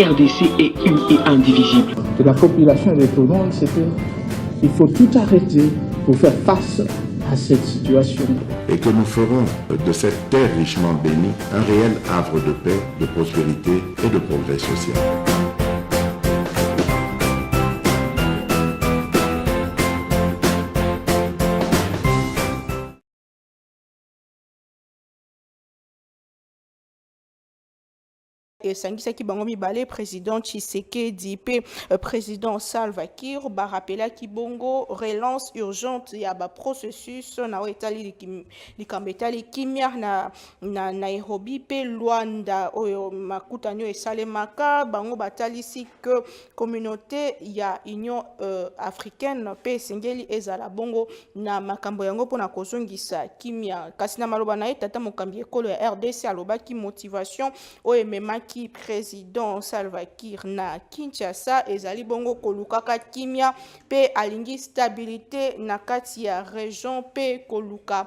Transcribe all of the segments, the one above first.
RDC est une et indivisible. De la population et de tout le monde, c'est qu'il faut tout arrêter pour faire face à cette situation. Et que nous ferons de cette terre richement bénie un réel havre de paix, de prospérité et de progrès social. Et sangisaki bango mibale président Tshisekedi pe président Salva Kiir ba rappela ki bongo relance urgente ya ba processus na etali likambetali kimia na Nairobi pe Luanda oyo makutanyo esalemaka bango batalisi que communauté ya Union africaine pe sengeli ezala bongo na makambo yango pona kozongisa kimia kasi na maloba na tata mokambi ekolo ya RDC alobaki motivation oyo memaki président Salva Kiir na Kinshasa ezali bongo kolukaka kimia pe alingi stabilité na kati ya région pe koluka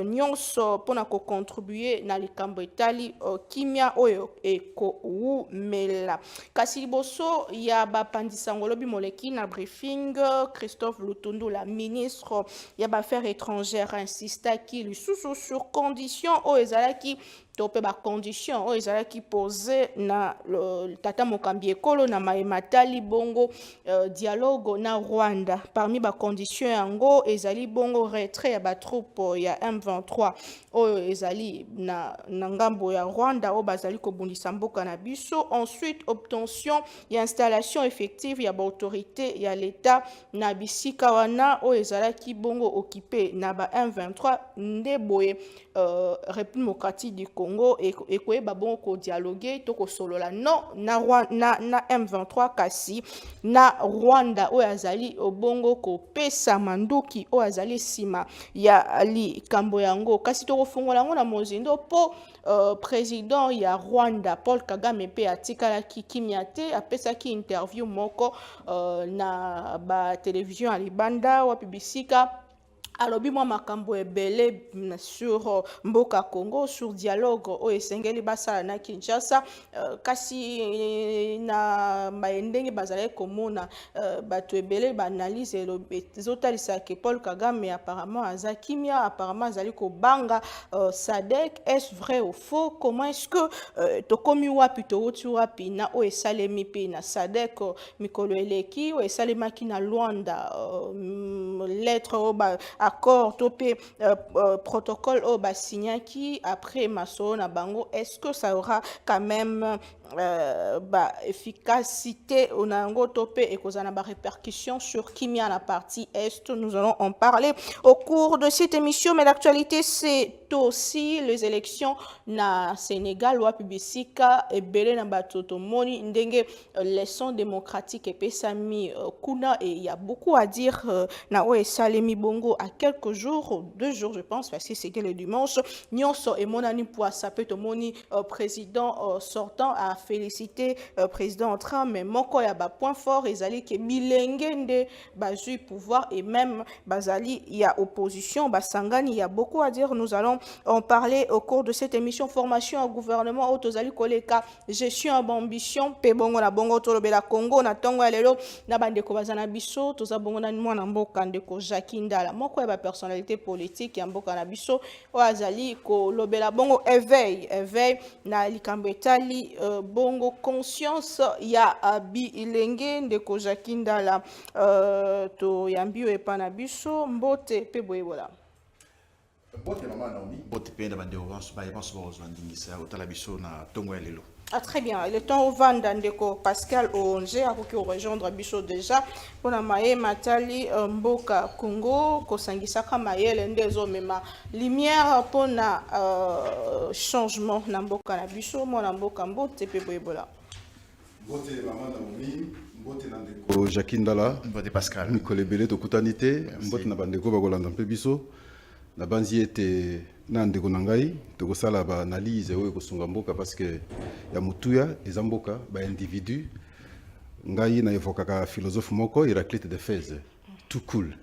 nyonso pona ko contribuer na likambo etali kimia oyo ekoumela kasi liboso ya bapandisa ngolobi moleki na briefing Christophe Lutundu la ministre ya affaires étrangères insistaki lisusu sur condition oyo ezalaki topé ba condition oyo ezalaki posé na tata mokambi ekolo na matali bongo dialogue na Rwanda parmi ba condition yango ezali bongo retrait ya ba troupe ya M23 oyo ezali na ngambo ya Rwanda oyo bazali kobundisa mboka na biso ensuite obtention ya installation effective ya ba autorité ya l'état na bisika wana oyo ezalaki bongo occupé na ba M23 ndeboye République démocratique du Congo et koyeba bongo ko dialoguer to ko solola non na M23 kasi na Rwanda oyo azali obongo ko pesa manduki oyo azali sima ya likambo yango kasi to kofungola ngo na mozindo po président ya Rwanda Paul Kagame pe atikalaki kimia te apesaki interview moko na ba télévision alibanda wa bisika alobi mwa makambo ebele sur mboka Congo sur dialogue o esengeli basala na Kinshasa kasi na maendenge bazale komona bato ebele ba analyse ezotalisa ke Paul Kagame apparemment azakimia apparemment azali ko banga Sadek est vrai ou faux comment est-ce que tokomi wapi towuti wapi na o esalemi pe na Sadek mikolo eleki o esalemaki na Luanda lettre o accord topé protocole au Bassignaki après Masso na bango est-ce que ça aura quand même efficacité on a un topé et qu'on a répercussions sur Kimia la partie est nous allons en parler au cours de cette émission mais l'actualité c'est aussi les élections na Sénégal ou Publicica et belé na batoto moni ndenge leçon démocratique et pesami kuna et il y a beaucoup à dire na o Salemi Bongo à quelques jours 2 jours je pense parce que c'est que le dimanche nyonso et monani pour saper to moni président sortant à féliciter président entrant mais moko ya ba point fort ezali ke bilengende bazui pouvoir et même bazali il y a opposition basangani il y a beaucoup à dire nous allons en parler au cours de cette émission formation au gouvernement autozali koleka gestion à ambition pe bongo na bongo tolobela Congo na tongo ya lelo na bandeko bazana biso toza bongo na mwana mboka ndeko Jacques Ndala moko ya ba personnalité politique ya mboka na biso o azali kolobela bongo éveil na likambo etali bongo conscience ya bilenge ndeko Jacques Ndala to yambio epana biso mbote pe boyebola bote mama Naomi bote pe na bandeko ba ndingisa otala biso na tongo ya lelo. Ah, très bien. Le temps au Vanda ndeko Pascal Onger a qui rejoindre Bicho déjà pour la maye matali mboka Congo ko sangisaka mayele ndezo mema lumière pour na changement na mboka na biso mo na mboka mbote pe boyebola. Bote mama Naomi mbote na ndeko Jacques Ndala mbote Pascal Nicole Belé to kutanité mbote na bandeko bakolanda mpe biso na banzi ete na ndeko na ngai tokosala ba analyse oyo kosunga mboka parce que ya mutuya eza mboka ba individu ngai na evokaka philosophe moko Héraclite de Éphèse tout coule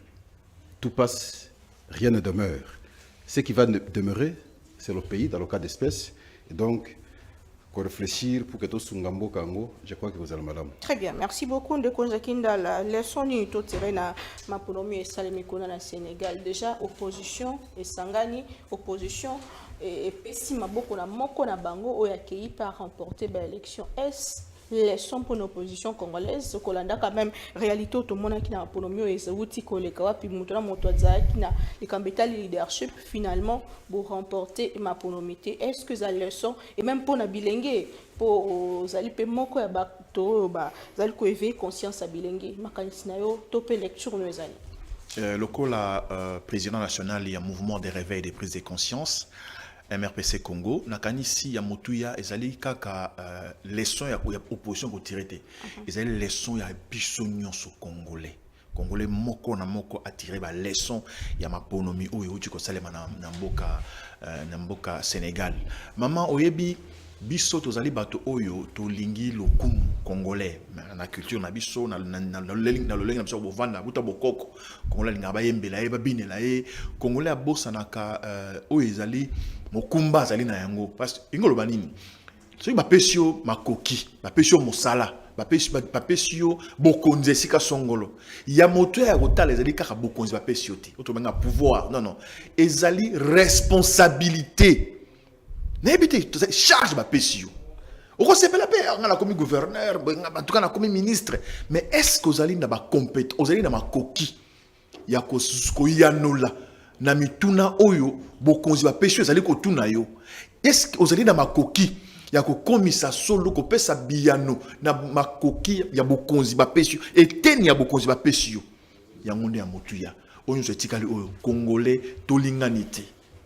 tout passe rien ne demeure ce qui va demeurer c'est le pays dans le cas d'espèce et donc réfléchir pour que tout sungambo kango, je crois que vous allez madame. Très bien, merci beaucoup de Konjakinda. La leçon ni to na maponomi et salemikona na Sénégal. Déjà opposition et sangani opposition et pesi maboko na moko na bango oya kei par remporter l'élection. Est leçon pour l'opposition congolaise, ce qu'on a quand même réalité tout le monde qui n'a pas nommé et c'est outil collectif puis maintenant moto qui n'a les capital leadership finalement pour remporter ma ponomité. Est-ce que ça leçon et même pour na bilingue pour zali pe moko ya bato ba zali ko éveiller conscience à bilingue makanisi na yo topé lecture no zali. Le président national il y a mouvement de réveil des prises de conscience. MRPC Congo nakanisi ya motuya ezali kaka leçon ya opposition ko tirete ezali leçon ya biso nyonso congolais moko na moko attirer ba leçon ya maponomi oyo uti ko salema na mboka Sénégal maman oyebi biso tozali bato oyo tolingi lokumu congolais na culture na biso na lolengi na biso bovanda buta bokoko congolais linga bayembela ye babinela ye congolais abosanaka oyo ezali mokumba azali na yango parce ingolo banini soki bapesio makoki bapesio mosala bapesio bokonzi esika songolo ya moto ya kotala ezali kaka bokonzi bapesio te otobenga pouvoir non ezali responsabilité n'habite charge bapesio okosepela pe ngala komi gouverneur batuka na komi ministre mais est-ce que ozali na ba compétence ozali na makoki ya koyanola na mituna oyo bokonzi bapesio ezali kotuna yo est-ce que ozali na makoki ya kokomisa solo kopesa biyano na makoki ya bokonzi bapesio eteni ya bokonzi bapesio yango nde ya motuya oyo etikali oyo congolais tolinganite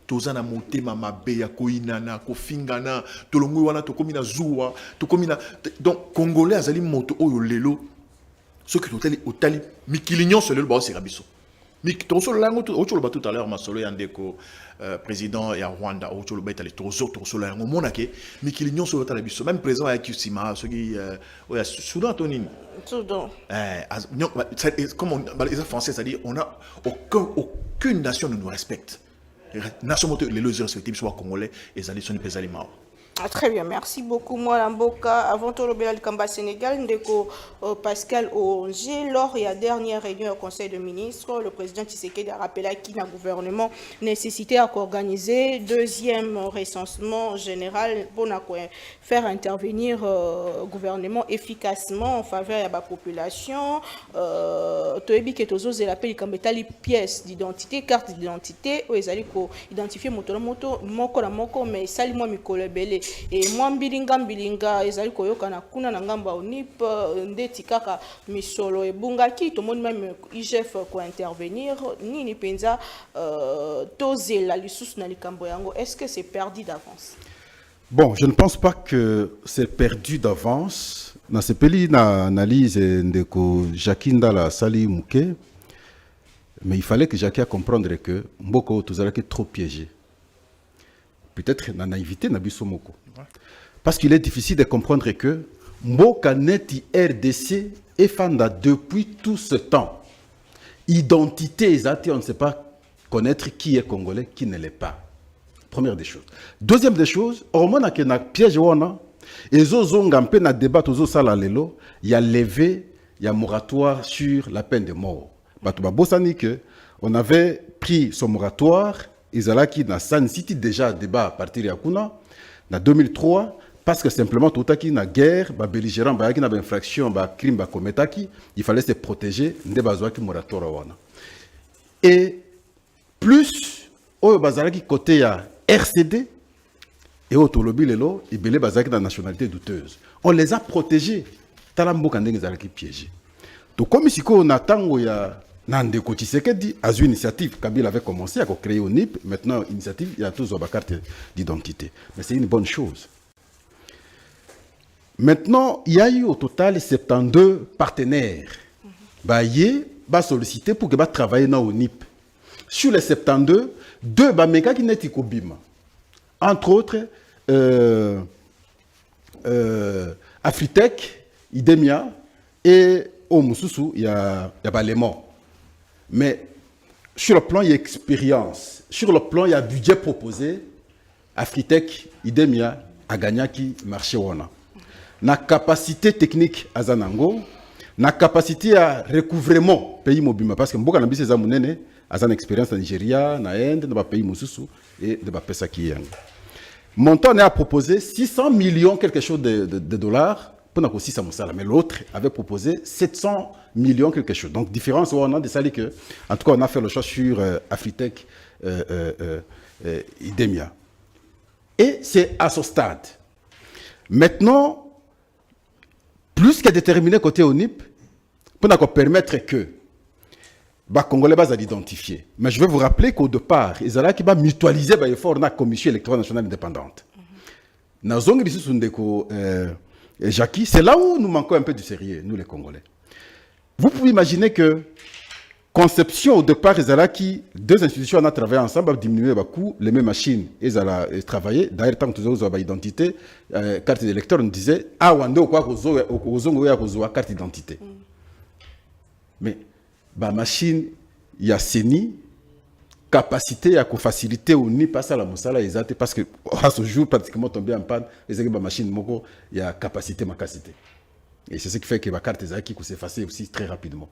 toza na motema mabe ya koinana kofingana tolongwe wana tokomi na zuwa tokomi na donc congolais azali moto oyo lelo soki otali mikili nyonso lelo baoseka biso tout à l'heure, Masolo Yandeko, président ya Rwanda, Ocholo Betali, Tosolo Yango, Monake, Mikilignon sur le biso, même président à Kusima, ceux qui, Soudan, Tonine. Soudan. Comme les Français, c'est-à-dire, on a aucune nation ne nous respecte. Nation, les losers respectifs, soit congolais, et les sont les aliments. Très bien, merci beaucoup. Moi, Lamboka, avant tout le Kamba Sénégal, Ndeko Pascal Onger, lors de la dernière réunion au Conseil de ministres, le président Tshisekedi a rappelé qu'il y a un gouvernement nécessité à organiser deuxième recensement général pour faire intervenir le gouvernement efficacement en faveur de la population. Toebi Ketozo, c'est l'appel de pièces d'identité, carte d'identité, où ils allaient identifier moto, moko, mais salimoi mikolebele. Et moi mbilinga ezali koyoka na kuna na ngamba onip ndeti kaka misolo ebungaki to monde même IGF ko intervenir nini penza tozela lisusu na likambo yango. Est-ce que c'est perdu d'avance? Bon, je ne pense pas que c'est perdu d'avance. Dans ce pays na analyse ndeko Jakinda la sali muke, mais il fallait que Jackie a comprendre que mboko tozalaki trop piégé. Peut-être la naïveté n'a biso moko. Parce qu'il est difficile de comprendre que Mboka Neti RDC est fanda depuis tout ce temps. Identité exacte, on ne sait pas connaître qui est congolais, qui ne l'est pas. Première des choses. Deuxième des choses, au moment où on a piège, et zongampe na débat aux sala lelo, il y a levé, il y a moratoire sur la peine de mort. On avait pris ce moratoire. Izalaki na San City déjà débat à partir de Yakuna, en 2003, parce que simplement tout à qui na guerre, ba belligérant, ba qui na infraction, ba crime, ba kometaki, il fallait se protéger de bazouaki moratoire wana. Et plus au bazalaki côté ya RCD et au tolobi lelo, ibele bazalaki na nationalité douteuse. On les a protégés. Talambo kandeng zalaki piégé. Donc comme ici on attend ya Nandeko Tshisekedi a une initiative. Kabila avait commencé à créer un NIP. Maintenant, initiative, il y a tous ma carte d'identité. Mais c'est une bonne chose. Maintenant, il y a eu au total 72 partenaires. Ils ont sollicité pour qu'ils travaillent dans le NIP. Sur les 72, 2 Bameka qui n'étaient qu'au BIM. Entre autres, Afritech, Idemia et au Moussousou, il y a Balémon. Mais sur le plan, il y a expérience. Sur le plan, il y a budget proposé. Afritech, Idemia, aganyaki marché wana. Na capacité technique azanango, na capacité à recouvrement pays mobima parce que mboka na biso eza munene, azan expérience na Nigeria, na Inde, na pays mususu et de ba pesa ki yang. Montant a proposé 600 millions quelque chose de dollars pour na ça musala, mais l'autre avait proposé 700 millions quelque chose. Donc différence on a de ça que en tout cas on a fait le choix sur Afritech Idemia. Et c'est à ce stade. Maintenant, plus que déterminé côté ONIP, pour nous permettre que les Congolais soient identifiés. Mais je vais vous rappeler qu'au départ, ils allaient mutualiser l'effort de la Commission électorale nationale indépendante. Jackie, c'est là où nous manquons un peu du sérieux, nous les Congolais. Vous pouvez imaginer que conception au départ, deux institutions ont travaillé ensemble, diminuer le coût, les mêmes machines, ils ont travaillé. D'ailleurs, tant que nous avons identité, carte d'électeur, on disait ah on doit quoi carte d'identité. Mais la machine, il y a CENI, capacité à faciliter ou ni passer à la moussala exacte parce que à ce jour pratiquement tombé en panne, les machines moko, il y a capacité ma capacité. Et c'est ce qui fait que la carte qui s'effacer aussi très rapidement.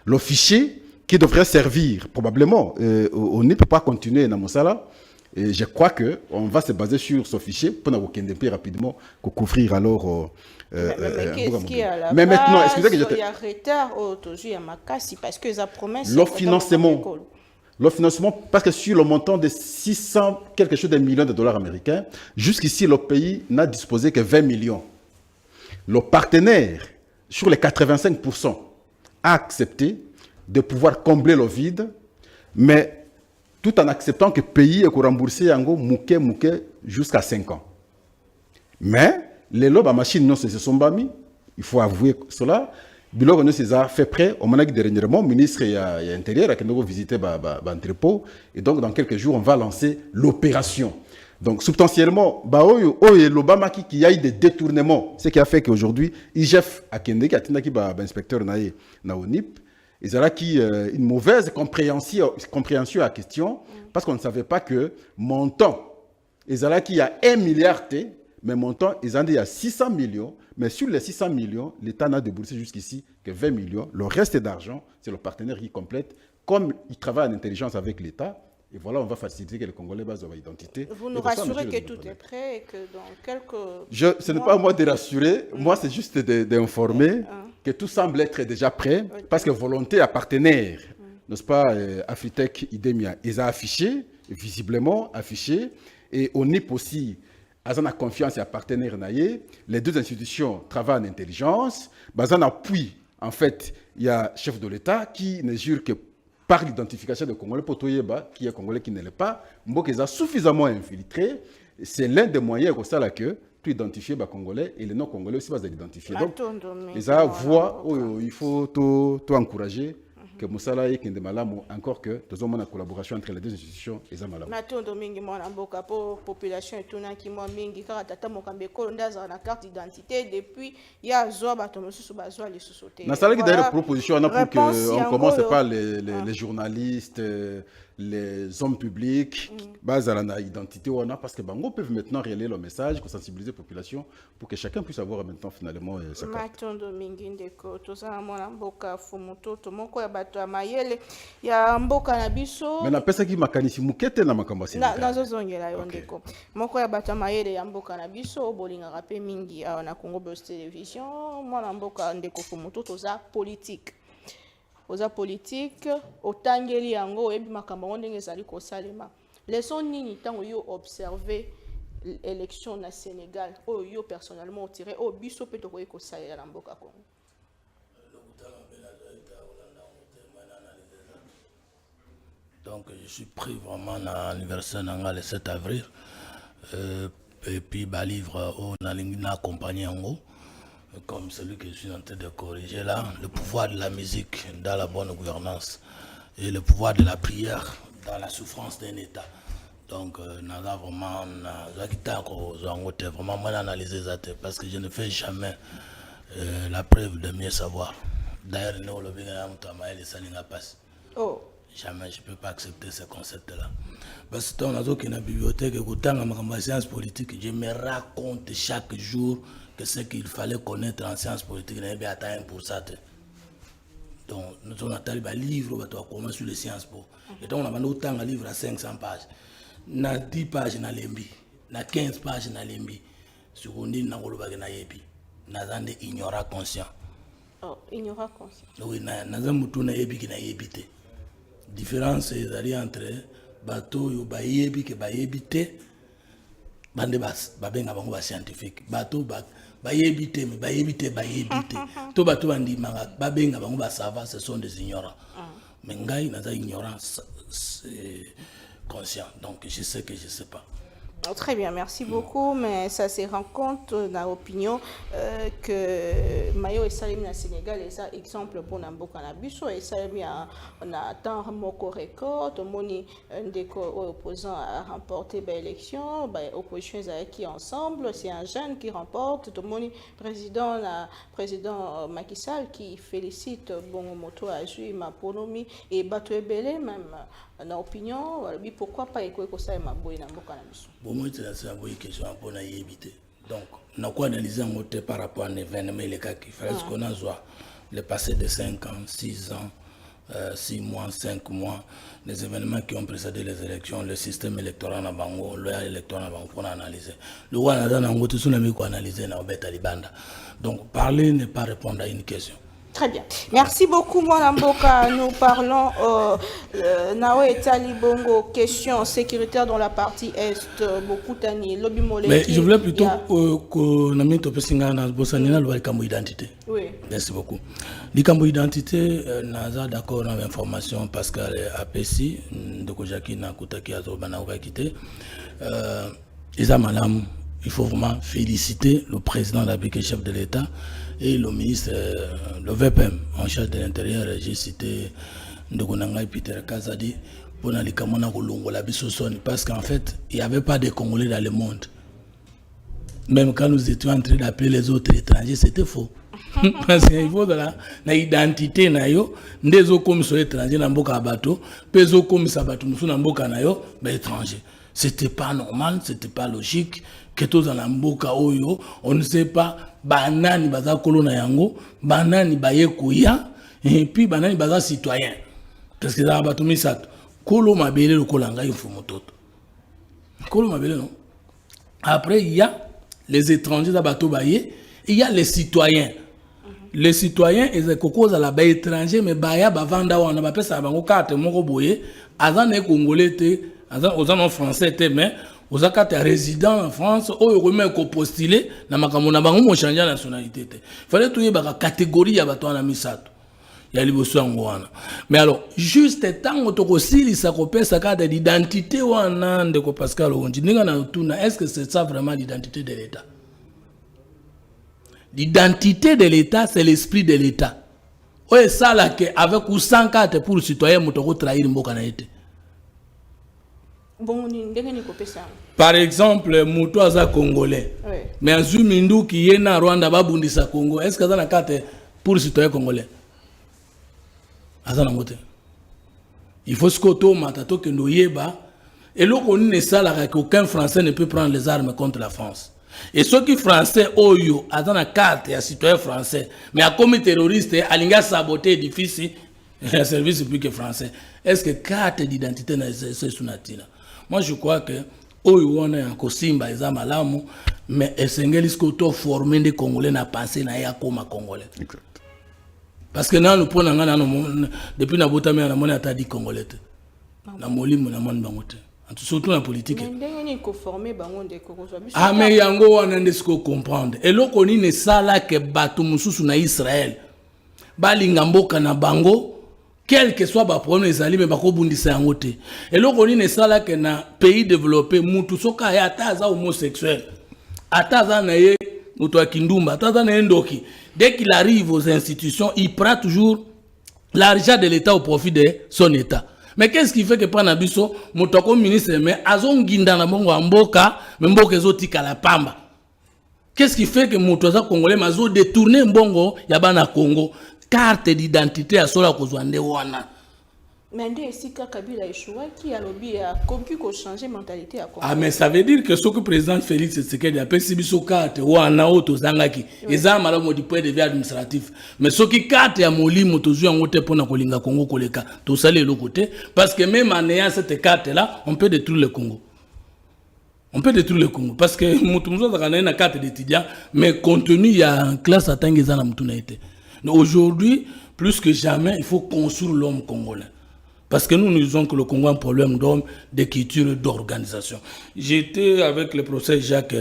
Le fichier qui devrait servir probablement, on ne peut pas continuer dans Moussala. Et je crois qu'on va se baser sur ce fichier pour nous plus rapidement couvrir alors. Mais maintenant, excusez que il y a retard aujourd'hui à Makassi parce que la promesse. Le financement, parce que sur le montant de 600 quelque chose de millions de dollars américains, jusqu'ici le pays n'a disposé que 20 millions. Le partenaire, sur les 85%, a accepté de pouvoir combler le vide, mais tout en acceptant que le pays est remboursé jusqu'à 5 ans. Mais les lobes à machine non se sont mis, il faut avouer cela. Bilor nous a fait prêt au moment dernièrement, ministre et intérieur a visité l'entrepôt et donc dans quelques jours on va lancer l'opération. Donc substantiellement, l'Obama qui a eu des détournements, ce qui a fait qu'aujourd'hui IGF a Kende qui a été inspecteur na ONIP. Ils ont une mauvaise compréhension à la question parce qu'on ne savait pas que montant, ils ont qu'il y a 1 milliard, mais montant, ils ont dit il y a 600 millions, mais sur les 600 millions, l'État n'a déboursé jusqu'ici que 20 millions. Le reste d'argent, c'est le partenaire qui complète. Comme il travaille en intelligence avec l'État, et voilà, on va faciliter que les Congolais basent leur identité. Vous nous rassurez que tout est prêt et que dans quelques ce n'est pas à moi de rassurer, moi c'est juste d'informer que tout semble être déjà prêt, parce que volonté à partenaire, n'est-ce pas, Afritech Idemia, ils ont affiché, visiblement affiché, et ONIP aussi, ils ont confiance à partenaire naïe, les deux institutions travaillent en intelligence, ils ont appui, en fait, il y a chef de l'État qui ne jure que par l'identification de Congolais, qui est Congolais qui ne l'est pas, Mboka a suffisamment infiltré. C'est l'un des moyens pour ça que tu identifies les Congolais et les non-Congolais aussi va identifier. Donc, les voix, il faut tout encourager que Moussala et Kendemalamu, encore que nous avons une collaboration entre les deux institutions et Zamalamu. Matondo mingi mwana mboka pour population etuna ki mwa mingi kaka tata mokambe ko ndaza na carte d'identité depuis ya zo bato mosusu bazwa les sociétés. Na sala qui d'ailleurs proposition on a pour que on commence par les journalistes, les hommes publics, bazala na identité on a parce que bango peuvent maintenant relayer le message, sensibiliser la population pour que chacun puisse avoir maintenant finalement sa carte. Matondo mingi ndeko tozana mwana mboka fumuto to moko ya bato ya mayele ya mboka na biso. Mais na pesa ki makanisi mukete na makambo sina. Na zozongela yo ndeko. Moko ya bato ya mayele ya mboka na biso bolinga rapé mingi na Congo Buzz Télévision mwana mboka ndeko fumuto toza politique. Oza politique otangeli yango ebi makambo ndenge ezali ko salema. Leçon nini tango yo observer l'élection na Sénégal o yo personnellement au tiré o biso peto ko salela na mboka Congo. Donc je suis pris vraiment dans l'anniversaire le 7 avril et puis bah livre au na accompagné en haut comme celui que je suis en train de corriger là, le pouvoir de la musique dans la bonne gouvernance et le pouvoir de la prière dans la souffrance d'un État. Donc, nous avons vraiment mal analysé ça parce que je ne fais jamais la preuve de mieux savoir. D'ailleurs, nous le bien les salinga passe. Oh. Jamais, je ne peux pas accepter ce concept-là. Parce que dans la bibliothèque, écoutant ma science politique, je me raconte chaque jour que ce qu'il fallait connaître en sciences politiques, il n'y avait pas pour ça. Donc, nous avons un livre qui sur les sciences. Et donc, on a autant un livre à 500 pages. Na 10 pages na lembi, na 15 pages na lembi. Sur on dit na ngolobage na yebi. Na zande ignorant conscient. Oh, ignorant conscient. Oui, na zamutu na yebi ki na yebite. Différence est entre bateau yo ba yebi ke ba yebite. Bande bas, ba benga bango ba scientifique. Bateau ba yebite mais ba yebite ba yebite. To bateau bandi manga ba benga bango ba savant, ce sont des ignorants. Mais ngai na za ignorance conscient. Donc je sais que je ne sais pas. Très bien, merci beaucoup. Mais ça se rend compte dans l'opinion que Mayo et Salim na Sénégal est un exemple pour Namboka na Busso et Salim on a tant moko record, moni un des opposants a remporté l'élection, opposition qui ensemble, c'est un jeune qui remporte, tout moni président Macky Sall qui félicite bon moto à Jui Maponomi et Bato Ebele même. En opinion, pourquoi pas écouter ça et ma boy na mboka na biso. Bon moi c'est une question pour na yébité. Donc on a quoi analyser en côté par rapport à un événement les cas qui fait ce qu'on a joué le passé de 5 ans, 6 ans, 6 mois, 5 mois, les événements qui ont précédé les élections, le système électoral na bango, loi électorale na bango pour analyser. Le roi na dans côté sur la analyser na obeta libanda. Donc parler n'est pas répondre à une question. Très bien. Merci beaucoup, Mboka. Nous parlons Nawe Talibongo, question sécuritaire dans la partie Est. Beaucoup tani. Mais je voulais plutôt qu'on ait topé Singana Bossanina le cambo identité. Oui. Merci beaucoup. Le cambo identité, naza d'accord dans l'information parce qu'elle APC, de Kojaki na Kutaki Azobana va quitter. Isa Malam, il faut vraiment féliciter le président de la République, chef de l'État, et le ministre, le VPM, en charge de l'Intérieur. J'ai cité Ndogonanga Peter Kazadi pour les Kamona Kolongola Bissosoni parce qu'en fait, il n'y avait pas de Congolais dans le monde. Même quand nous étions en train d'appeler les autres étrangers, c'était faux. Parce qu'il faut de la identité nayo, des autres comme sur étrangers dans Mboka Abato, des autres comme Sabato Moussou dans Mboka nayo, mais étrangers. C'était pas normal, c'était pas logique. Que tous dans la Mboka Oyo, on ne sait pas, banani baza kolona yango, banani baye kuya, et puis banani baza citoyen. Parce que dans la Batoumi Sato, kolo mabele le kolanga infumototo. Kolo mabele non. Après, il y a les étrangers à Bato Baye, il y a les citoyens. Les citoyens, ils ont cause à la baie étranger, mais baya bavanda wana ba pesa bango carte moko boye, azan ne congolais te, azan non français te, mais aux actes résidents en France, eux remet qu'on postulé, na makamona bango mo changer la nationalité. Fallait tout y ba catégorie ya bato na misato. Ya liboso ngwana. Mais alors juste tant otoko sili sa ko pesa carte d'identité wana ndeko Pascal Onji ninga na tuna, est-ce que c'est ça vraiment l'identité de l'État? L'identité de l'État, c'est l'esprit de l'État. Oui, ça là que avec ou sans carte pour le citoyen, motoko trahir mboka na été. Par exemple, Moutou aza congolais. Oui. Mais Azu Mindou qui est na Rwanda babundisa Congo, est-ce que ça na carte pour le citoyen congolais? Aza na ngote. Il faut scoto matato que nous yeba et là on ne ça là qu'aucun Français ne peut prendre les armes contre la France. Et ceux qui français oyo aza na carte ya citoyen français, mais a comme terroriste alinga saboter édifice le service public français. Est-ce que carte d'identité na c'est sunatina? Moi, je crois que oyo wana ya kosimba eza malamu, mais esengeli skoto former des Congolais na penser na ya koma Congolais. Exact. Parce que là, nous prenons depuis na botami na mona ata di Congolais. Na molimo na mona bangote. Surtout la politique. Ah mais yango wana ndesko comprendre. Et loko ni ne sala ke bato mususu na Israël. Balinga mboka na bango. Quel que soit le problème, les alliés, mais pas bundisa yangote. Et là, on est ça là que dans pays développé, mutu soka ya ataza homosexuel, ataza na ye mutu akindumba, ataza na ndoki. Dès qu'il arrive aux institutions, il prend toujours l'argent de l'État au profit de son État. Mais qu'est-ce qui fait que pendant biso, mutu comme ministre, mais azonginda na bongo mboka, mais mboka ezotika la pamba. Qu'est-ce qui fait que mutu aza congolais mazo détourner mbongo ya bana Congo? Carte d'identité à cela wana. Mais si Kabila échoua, qui a lobby a conquis qu'on changer mentalité à Congo. Ah, mais ça veut dire que ce que le président Félix Tshisekedi a perçu sur carte ou en auto zangaki, ils ont malheureusement du point de vue administratif. Mais ce qui carte à Moli motozu en côté pour na kolinga Congo koleka, tout ça le côté parce que même en ayant cette carte là, on peut détruire le Congo. On peut détruire le Congo parce que motozu a une carte d'étudiant, mais contenu il y a une classe à Tangueza na mutunaité. Aujourd'hui, plus que jamais, il faut construire l'homme congolais. Parce que nous disons que le Congo a un problème d'homme, de culture et d'organisation. J'étais avec le professeur Jacques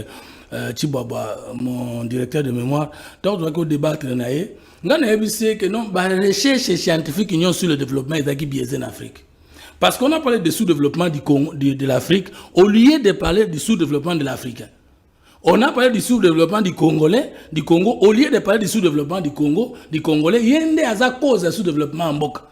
Chibaba, mon directeur de mémoire, donc on a débattre on a dit que non, la recherche scientifique sur le développement est biaisée en Afrique. Parce qu'on a parlé du sous-développement de l'Afrique au lieu de parler du sous-développement de l'Africain. On a parlé du sous-développement du Congolais, du Congo, au lieu de parler du sous-développement du Congo, du Congolais, il y a une cause du sous-développement en Boka.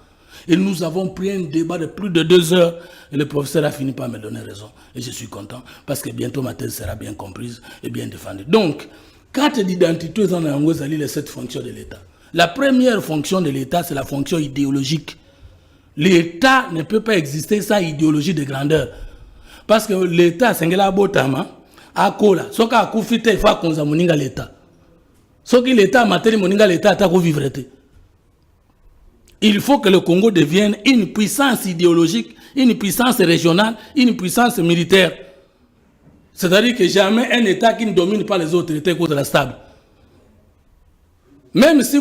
Et nous avons pris un débat de plus de 2 heures et le professeur a fini par me donner raison. Et je suis content parce que bientôt ma thèse sera bien comprise et bien défendue. Donc, carte d'identité dans les 7 fonctions de l'État. La première fonction de l'État, c'est la fonction idéologique. L'État ne peut pas exister sans idéologie de grandeur. Parce que l'État, c'est un botama, à kola. Ce qui a coufité, il faut qu'on ait l'État. Ce qui l'État a maté, l'État a vivre. Il faut que le Congo devienne une puissance idéologique, une puissance régionale, une puissance militaire. C'est-à-dire que jamais un État qui ne domine pas les autres États est stable. Même si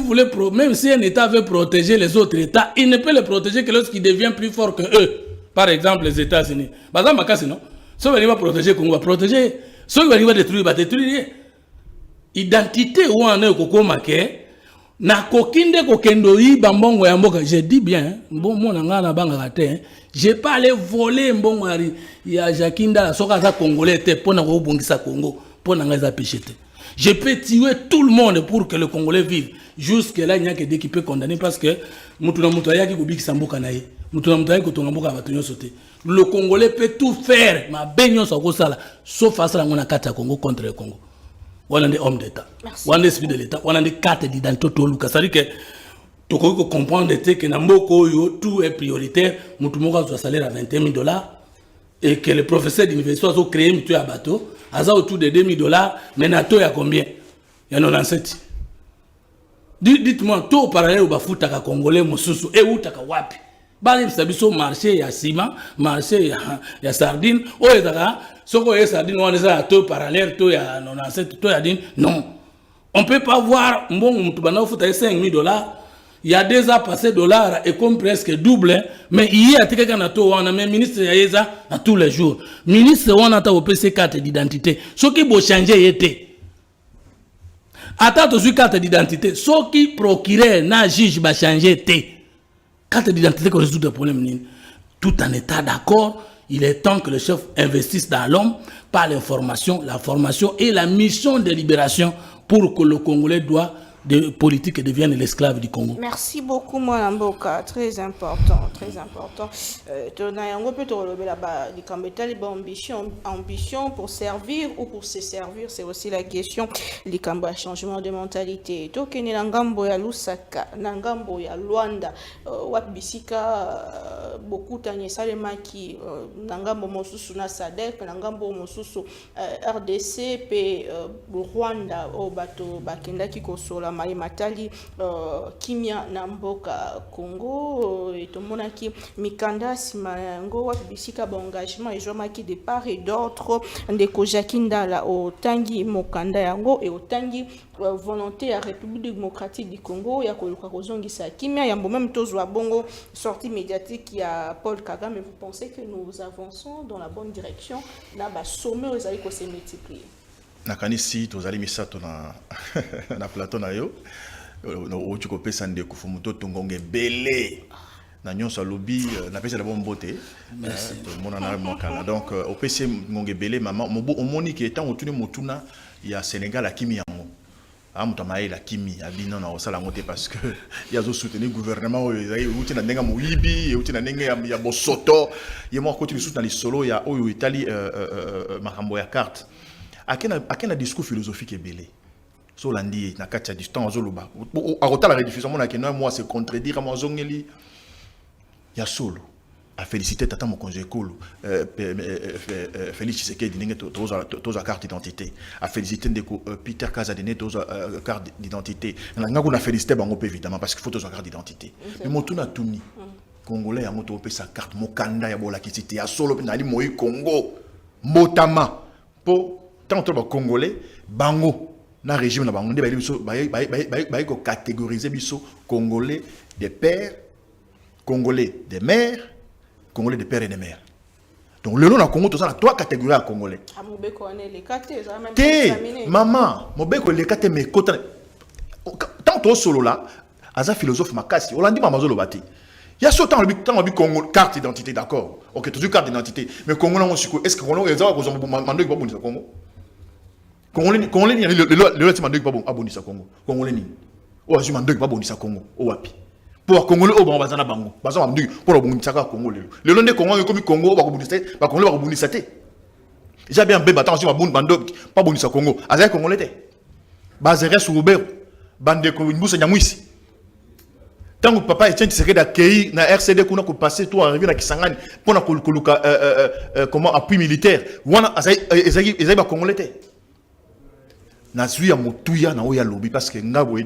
un État veut protéger les autres États, il ne peut les protéger que lorsqu'il devient plus fort que eux. Par exemple, les États-Unis. Par exemple, non. Si on va protéger le Congo, va protéger. Si on va détruire, va détruire. Identité ou en est Koko Maké. Na kokinde kokendo yi bambongo ya mboka, je dis bien, bon mon na banga kate, j'ai pas allé voler mbongo ya Jakinda soka za congolais te pona ko bongisa Congo, pona ngaza péchete. Je peux tuer tout le monde pour que le Congolais vive. Jusque là il n'y a que des qui peut condamner parce que mutuna mutaya ki kubikisa mboka na ye. Mutuna mutaya ko tonga mboka batonyo sauter. Le Congolais peut tout faire, ma benyo sa ko sala, sauf face à la carte Congo contre le Congo. On a des hommes d'État, on a des esprits de l'État, on a des cartes d'identité. C'est-à-dire que tu peux comprendre que dans tout est prioritaire. Nous avons un salaire à $21,000 et que le professeur d'université a créé un bateau, a autour de $2,000, mais NATO il y a combien? Il y en a 97. Dites-moi, tout au parallèle au Bafouta Congolais, Mosusu, et où t'as wapi? Bali msabiso marché ya ciment, marché ya sardine, o ezaka soko ya sardine on est à taux parallèle taux ya 97 taux ya din. Non. On peut pas voir mbongo mtu bana futa $5,000. Il y a 2 ans passé $ et comme presque double, mais il y a quelqu'un na taux on a même ministre ya yeza à tous les jours. Ministre on a ta PC carte d'identité. Ce qui bo changer était. Attends sur carte d'identité, ce qui procureur na juge ba changer était. Carte d'identité qui résout des problèmes, tout en état d'accord, il est temps que le chef investisse dans l'homme par l'information, la formation et la mission de libération pour que le Congolais doit de politique devienne l'esclave du Congo. Merci beaucoup, Mwana Mboka. Très important, très important. Ambition pour servir ou pour se servir, c'est aussi la question. Likamba changement de mentalité. Tokeni Nangambo ya Lusaka, Nangambo ya Luanda, Wapbisika, beaucoup tanye salemaki, Nangambo Mosusu na Sadek, Nangambo Mosusu RDC, pe Rwanda, Obato Bakenda Kikosola. Maï Matali Kimia Namboka Congo et Tomonaki Mikanda Simango Wabisika engagement et Jomaki de part et d'autre de Kojakinda la au Tangi Mokanda Yango et au Tangi volonté à République démocratique du Congo ya Koluka Kozongisa Kimia Yambo même Tozwa Bongo sortie médiatique il y a Paul Kagame. Mais vous pensez que nous avançons dans la bonne direction là bas sommet aux alliés se multiplier? Nakanisi tozali misato na na plateau na yo o tu kopesa ndeko fumuto tongonge belé na nyonso lobby na pesa la bonne beauté. Merci mon ana mokala donc au PC ngonge belé maman mobo omoni ki etant otune motuna ya Sénégal akimi yango amutamaye la kimi abino na osala ngote parce que yazo soutenir gouvernement uti na ndenga moyibi uti na ndenga ya bosoto yemo ko tu soutenir les solo ya oyo Italie makambo ya carte. Akena discours philosophique belé so landi na katia distance zoluba a rota la rediffusion mona ke moi c'est contredire moi zongeli ya solo à féliciter Tata Mokonzi Ekolo, Félix Tshisekedi Ndenge toza carte d'identité, à féliciter Peter Kazadene toza carte d'identité. On a félicité bango évidemment parce qu'il faut toza carte d'identité. Mais motuna tuni Congolais yango to pe sa carte mokanda ya bola kisiti ya solo pe nali moyi Congo motama po tant to ba Congolais bango na régime na bango nde ba ko catégoriser biso Congolais des pères, Congolais des mères, Congolais des pères et des mères. Donc le nom na Congo to ça trois catégories à Congolais. Ah mobeko ane les caté ça même examiné. Maman, mobeko les caté mais kota tant to solo là, aza philosophe makasi, olandi mamazo lobati. Il y a ce temps le Congo carte d'identité d'accord. OK, toujours carte d'identité, mais Congo na on est-ce que Congo ezala ko zombo mando ko bonisa Congo? Congolais ni le mando ko bon abonisa Congo. Congolais ni. O azu mando ko bonisa Congo. O wapi? Pour Congolais au bazana bango. Bazana mando pour bonisa ka Congo lelo. Lelo nde Congo comme Congo ba ko bonisa, ba Congolais ba ko bonisa te. J'ai bien bébé attention ba bando pas bonisa Congo. Azay Congolais te. Bazere sur Robert. Bande ko mbusa nyamwisi. Tant que papa Etienne Tshisekedi d'accueillir na RCD qu'on a passé tout arrivé na Kisangani pour na koluka comment appui militaire. Wana ezai ba Congolais te. Na suis ya motuya na oya lobby parce que ngabo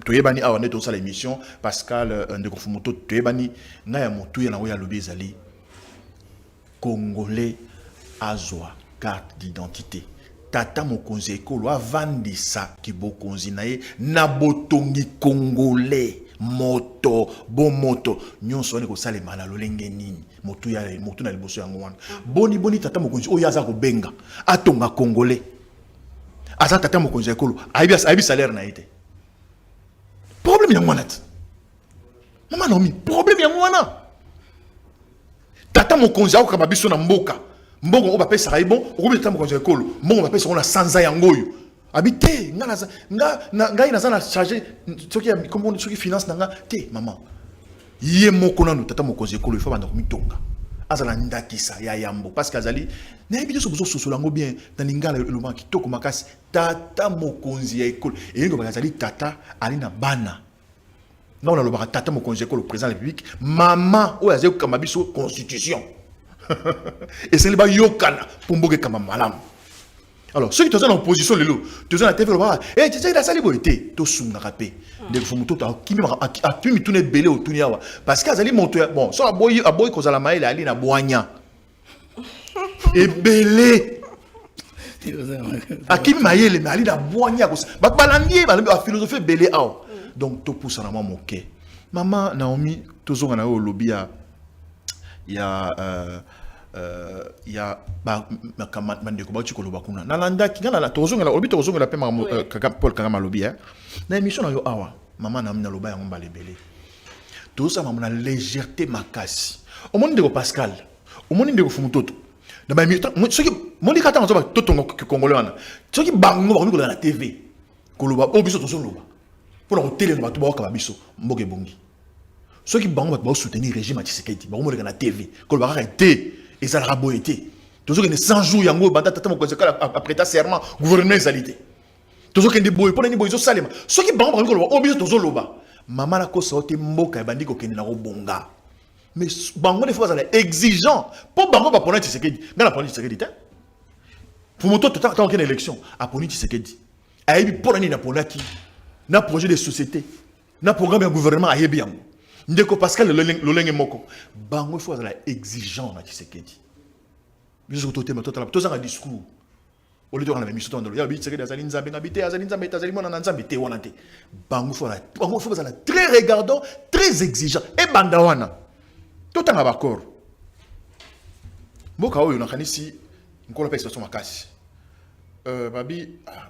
toyebani awa neto sa l'émission Pascal ndeko fumoto toyebani nga ya motuya na oya lobby ezali Congolais azwa carte d'identité. Tata Mokonzi Ekolo avandisa kibokonzi na ye na botongi Congolais moto bon moto nyonso ne ko salema na lolenge nini motu na liboso yango wana boni Tata Mokonzi oyo aza ko benga atonga Congolais aza Tata Mokonzi Ekolo aibi salaire na été problème yango wana mama nomi problème yango wana Tata Mokonzi akokaba biso na mboka mbongo ba pesa bon okobi Tata Mokonzi Ekolo mbongo ba pesa on a sanza yango oyo habité nga ina sana charger soki comme soki finance nanga te maman yé moko na Tata Mokonzi Ekolo il faut banda komitonga azala ndakisa ya yambo parce que azali na yebi so bozo sosolango bien na lingala le manki kitoko makasi Tata Mokonzi Ekolo et ngo bazali tata ali na bana non na lobaka Tata Mokonzi Ekolo président de la République maman o azé kama biso constitution et c'est le ba yokana pour mboke kama malamu. Alors, ceux qui sont en opposition, tu sont en TV, et tu sais, la salle est tout sous la rapé. Des fois, qui a pu me tourner belé au Tuniawa. Parce qu'à Zali Montoya, bon, soit à boy, cause à la maille, elle est à Boigna. Et belé. À qui maille, mais elle est à Boigna. Balandier, la philosophie belé. Donc, tout pousse à la maman, ok. Maman, Naomi, toujours en a au lobby, il y a mande ko ba chiko loba kuna nalanda kingana la tozonga la obi tozonga la pe Paul Kagame lobby na émission na yo awa mama na mina loba yango balebele toza mama na légèreté makasi o moni ndeko Pascal o moni ndeko Fumutoto na ba émission soki moni kata nzo ba totongo Congolais wana soki bango ba ko na TV ko loba o biso tozo loba pour na télé na ba to ba ka biso mboke bongi soki bango ba soutenir régime à Tshisekedi ba mo na TV ko loba ka té et ça a beau été. Toujours qu'il y a 100 jours, il y a Tata Mokonzi Ekolo après ta serment, gouvernement égalité. Toujours qu'il y a des boys, pour les boys, salema. Ce qui est bon, on oblige toujours loba. Maman la cause sorti mboka et bandi ko kenina ro bonga. Mais bango des fois ça est exigeant. Pour bango va prendre Tshisekedi. Dans la prendre Tshisekedi. Pour mon temps tant qu'il y a une élection, à prendre Tshisekedi. Aïbi pour l'année na ponaki. Na projet de société. Na programme de gouvernement à yebi yango. Ndeko Pascal lolenge moko bango faut la exigeant na Tshisekedi biso to tema total to za discours au lieu de la mission de ya bi Tshisekedi azali nzambe ngabite azali nzambe azali mona na nzambe te wana te bango faut la très regardant très exigeant et banda wana to tanga bakor mboka oyo na kanisi nkola pa expression makasi babi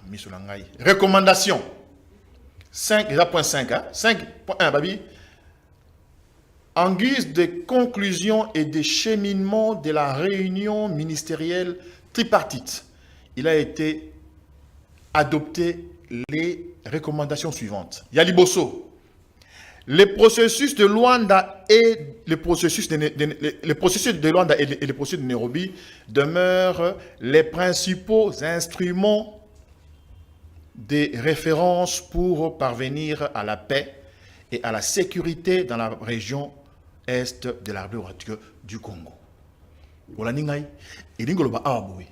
miso na ngai recommandation 5 déjà point 5 hein 5.1 babi. En guise de conclusion et de cheminement de la réunion ministérielle tripartite, il a été adopté les recommandations suivantes. Yaliboso, le processus de Luanda et le processus de Luanda et le processus de Nairobi demeurent les principaux instruments de référence pour parvenir à la paix et à la sécurité dans la région est de la République du Congo. Olaningai, et l'ingoloba awaboui.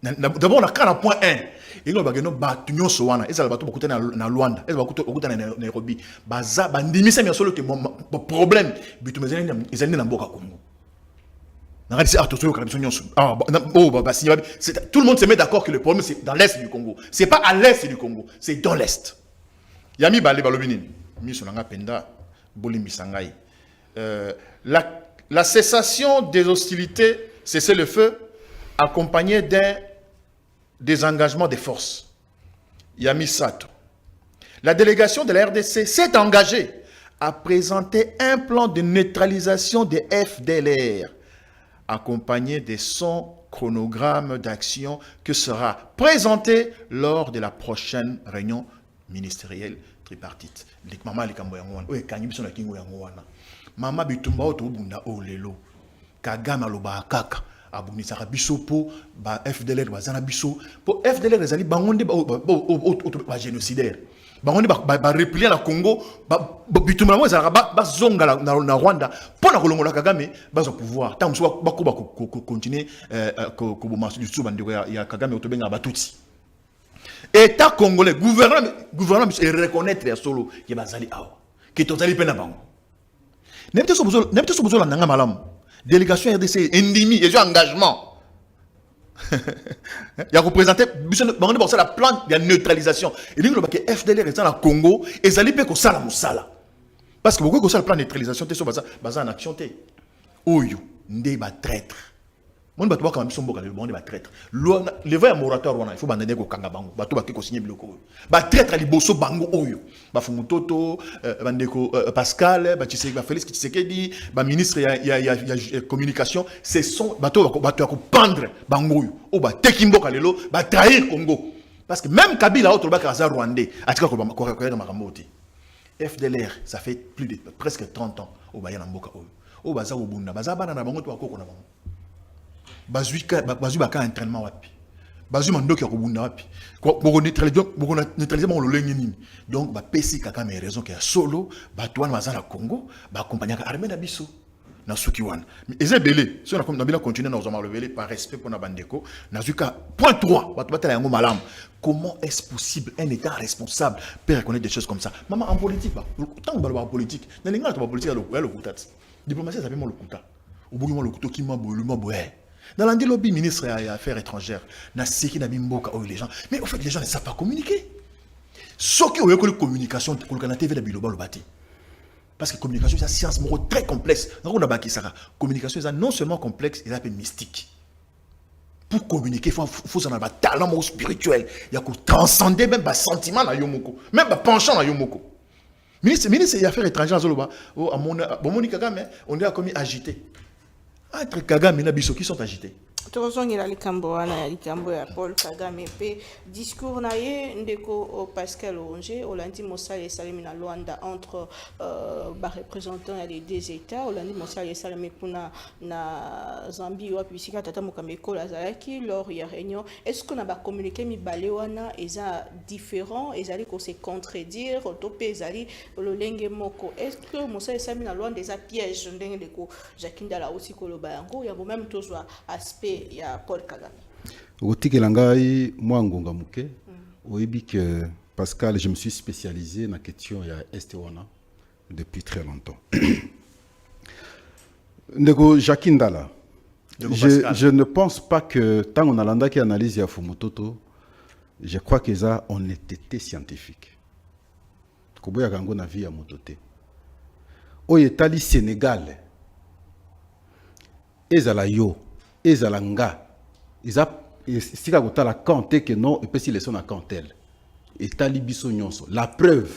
D'abord, on a qu'un point 1. Il y a des bâtons soana. Et ça va tout beaucoup dans Luanda. Et ça va beaucoup dans Nairobi. Baza, bandimi, c'est bien sûr que mon problème. But mais ils allaient dans Boka Congo. Tout le monde se met d'accord que le problème c'est dans l'est du Congo. C'est pas à l'est du Congo, c'est dans l'est. Yami balé balobinin. Mi sonanga penda bolimi sangai. La cessation des hostilités, cesser le feu, accompagné d'un désengagement des forces. Yami Sato. La délégation de la RDC s'est engagée à présenter un plan de neutralisation des FDLR, accompagné de son chronogramme d'action que sera présenté lors de la prochaine réunion ministérielle tripartite. Mama bitumba otobunda olelo Kagame aloba kaka abunisaka biso po ba FDLR bazana biso po FDLR ezali bangonde ba génocidaire bangonde ba replier na Congo bitumba mo ezala ba zonga na Rwanda pona kolongola Kagame bazo pouvoir tant so bakoba continuer ko bomasu du subandiko ya Kagame otobenga batutsi État congolais gouvernement et reconnaître ya solo ke bazali awa ke totali pena bango N'importe ce besoin de malam. Délégation RDC, endémie, et engagement. Il a représenté la plan de neutralisation. Et il y a que FDLR est dans le Congo, et ça lui fait que ça la moussala. Parce que beaucoup de plan de neutralisation, c'est basé en action. Oyo, ndé ba traître. Mon bateau quand même son boka le bon de ba traître. Le vrai moratoire il faut bander ko kanga bango. Bateau ba ko signer biloko. Ba traître liboso bango oyo. Ba fumutoto bandeko Pascal, ba Tshisekedi, ba Félix Tshisekedi, ba ministre ya communication, c'est son bateau ko pendre bango oyo. O ba tekimboka lelo, ba trahir Congo. Parce que même Kabila autre ba kaza rwandais, atika ko makamoti. FDLR, ça fait plus de presque 30 ans au Bayana Mboka oyo. O baza ko bunda, baza bana na bango to ko na bango. Bazui baka entraînement wapi bazui mandoki ya kobunda wapi boko neutraliser mon lolenge nini donc ba pesi kaka mais raison que solo batwana bazana Congo ba accompagner armée na biso na suki wana eza belé so na comme na bila continuer na ozama lever par respect pour na bandeko na zuka point 3 batala yango malam comment est-ce possible un état responsable peut reconnaître des choses comme ça maman en politique ba tant ba politique na linga to ba politique ya le kutat diplomatie ça fait mon le kutat au bout le couteau qui m'a boyé dans l'andi lobby ministre des Affaires étrangères, na seki na bimboka les gens, mais en fait les gens ne savent pas communiquer. Ce qui est la communication, pour le TV la biloba le bâti. Parce que communication c'est une science très complexe. On a bâti ça. Communication c'est non seulement complexe, il est un peu mystique. Pour communiquer, il faut avoir un talent spirituel. Il y a que transcender même un sentiment na yomoko, même un penchant na yomoko. Ministre des Affaires étrangères, on est comme agité. Entre Kagame et Nabiso qui sont agités. tozongela likambo wana ya likambo ya Paul Kagame pe discours na ye ndeko Pascal Onge olandi mosala esalemi na Luanda entre ba représentants ya les deux états olandi mosala esalemi kuna na Zambie wa bisika tata mokameko lazalaki lors ya réunion est-ce qu'on a ba communiquer mibale wana eza différent ezali ko se contredire to pe ezali lolenge moko est-ce que mosala esalemi na Luanda eza piège ndenge ndeko Jakinda la aussi koloba yango ya même tozwa aspect il y a Paul Kagame. Otikelangai mwangonga muke oyebi que Pascal je me suis spécialisé dans la question ya Estewana depuis très longtemps. Ndeko Jakindala. Je ne pense pas que tant on a l'anda qui analyse ya Fumutoto, je crois que ça honnêteté scientifique. Koboya kango na vie ya mototé. Oyetali Sénégal. Ezala yo ezalanga isa sika kotala kanté que non et puis si les sont à kantel et talibiso nyonso la preuve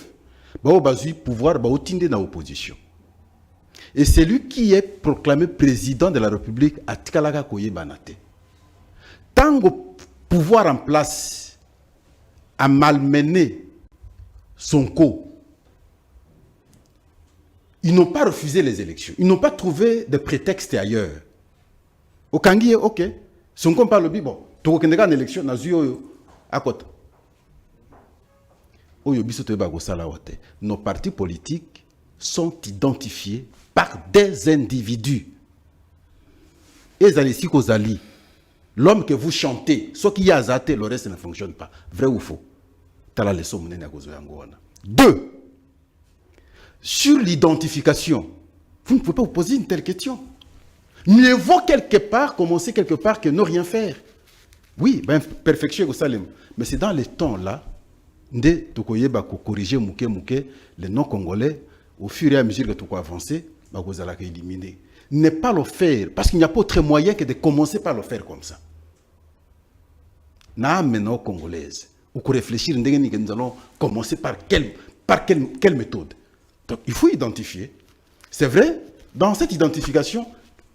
bao bazui pouvoir bao tinde na opposition et c'est lui qui est proclamé président de la République à tikalaka koyebanate tango pouvoir en place a malmené Sonko. Ils n'ont pas refusé les élections, ils n'ont pas trouvé de prétexte ailleurs. Au Kangi, ok. Si on compare le bon, tu as une élection, tu as eu à côté. Nos partis politiques sont identifiés par des individus. Et Zalissi Kozali, l'homme que vous chantez, ce qui a zaté, le reste ne fonctionne pas. Vrai ou faux? T'as la leçon. 2. Sur l'identification, vous ne pouvez pas vous poser une telle question. Mieux vaut quelque part, commencer quelque part que ne rien faire. Oui, ben, perfection, mais c'est dans les temps là, de Tokoyeba corriger les non-congolais, au fur et à mesure que tu avancer, vous allez éliminer. Ne pas le faire, parce qu'il n'y a pas autre moyen que de commencer par le faire comme ça. Na maintenant congolaise, ou qu'on réfléchir, nous allons commencer par quelle méthode. Donc il faut identifier. C'est vrai, dans cette identification,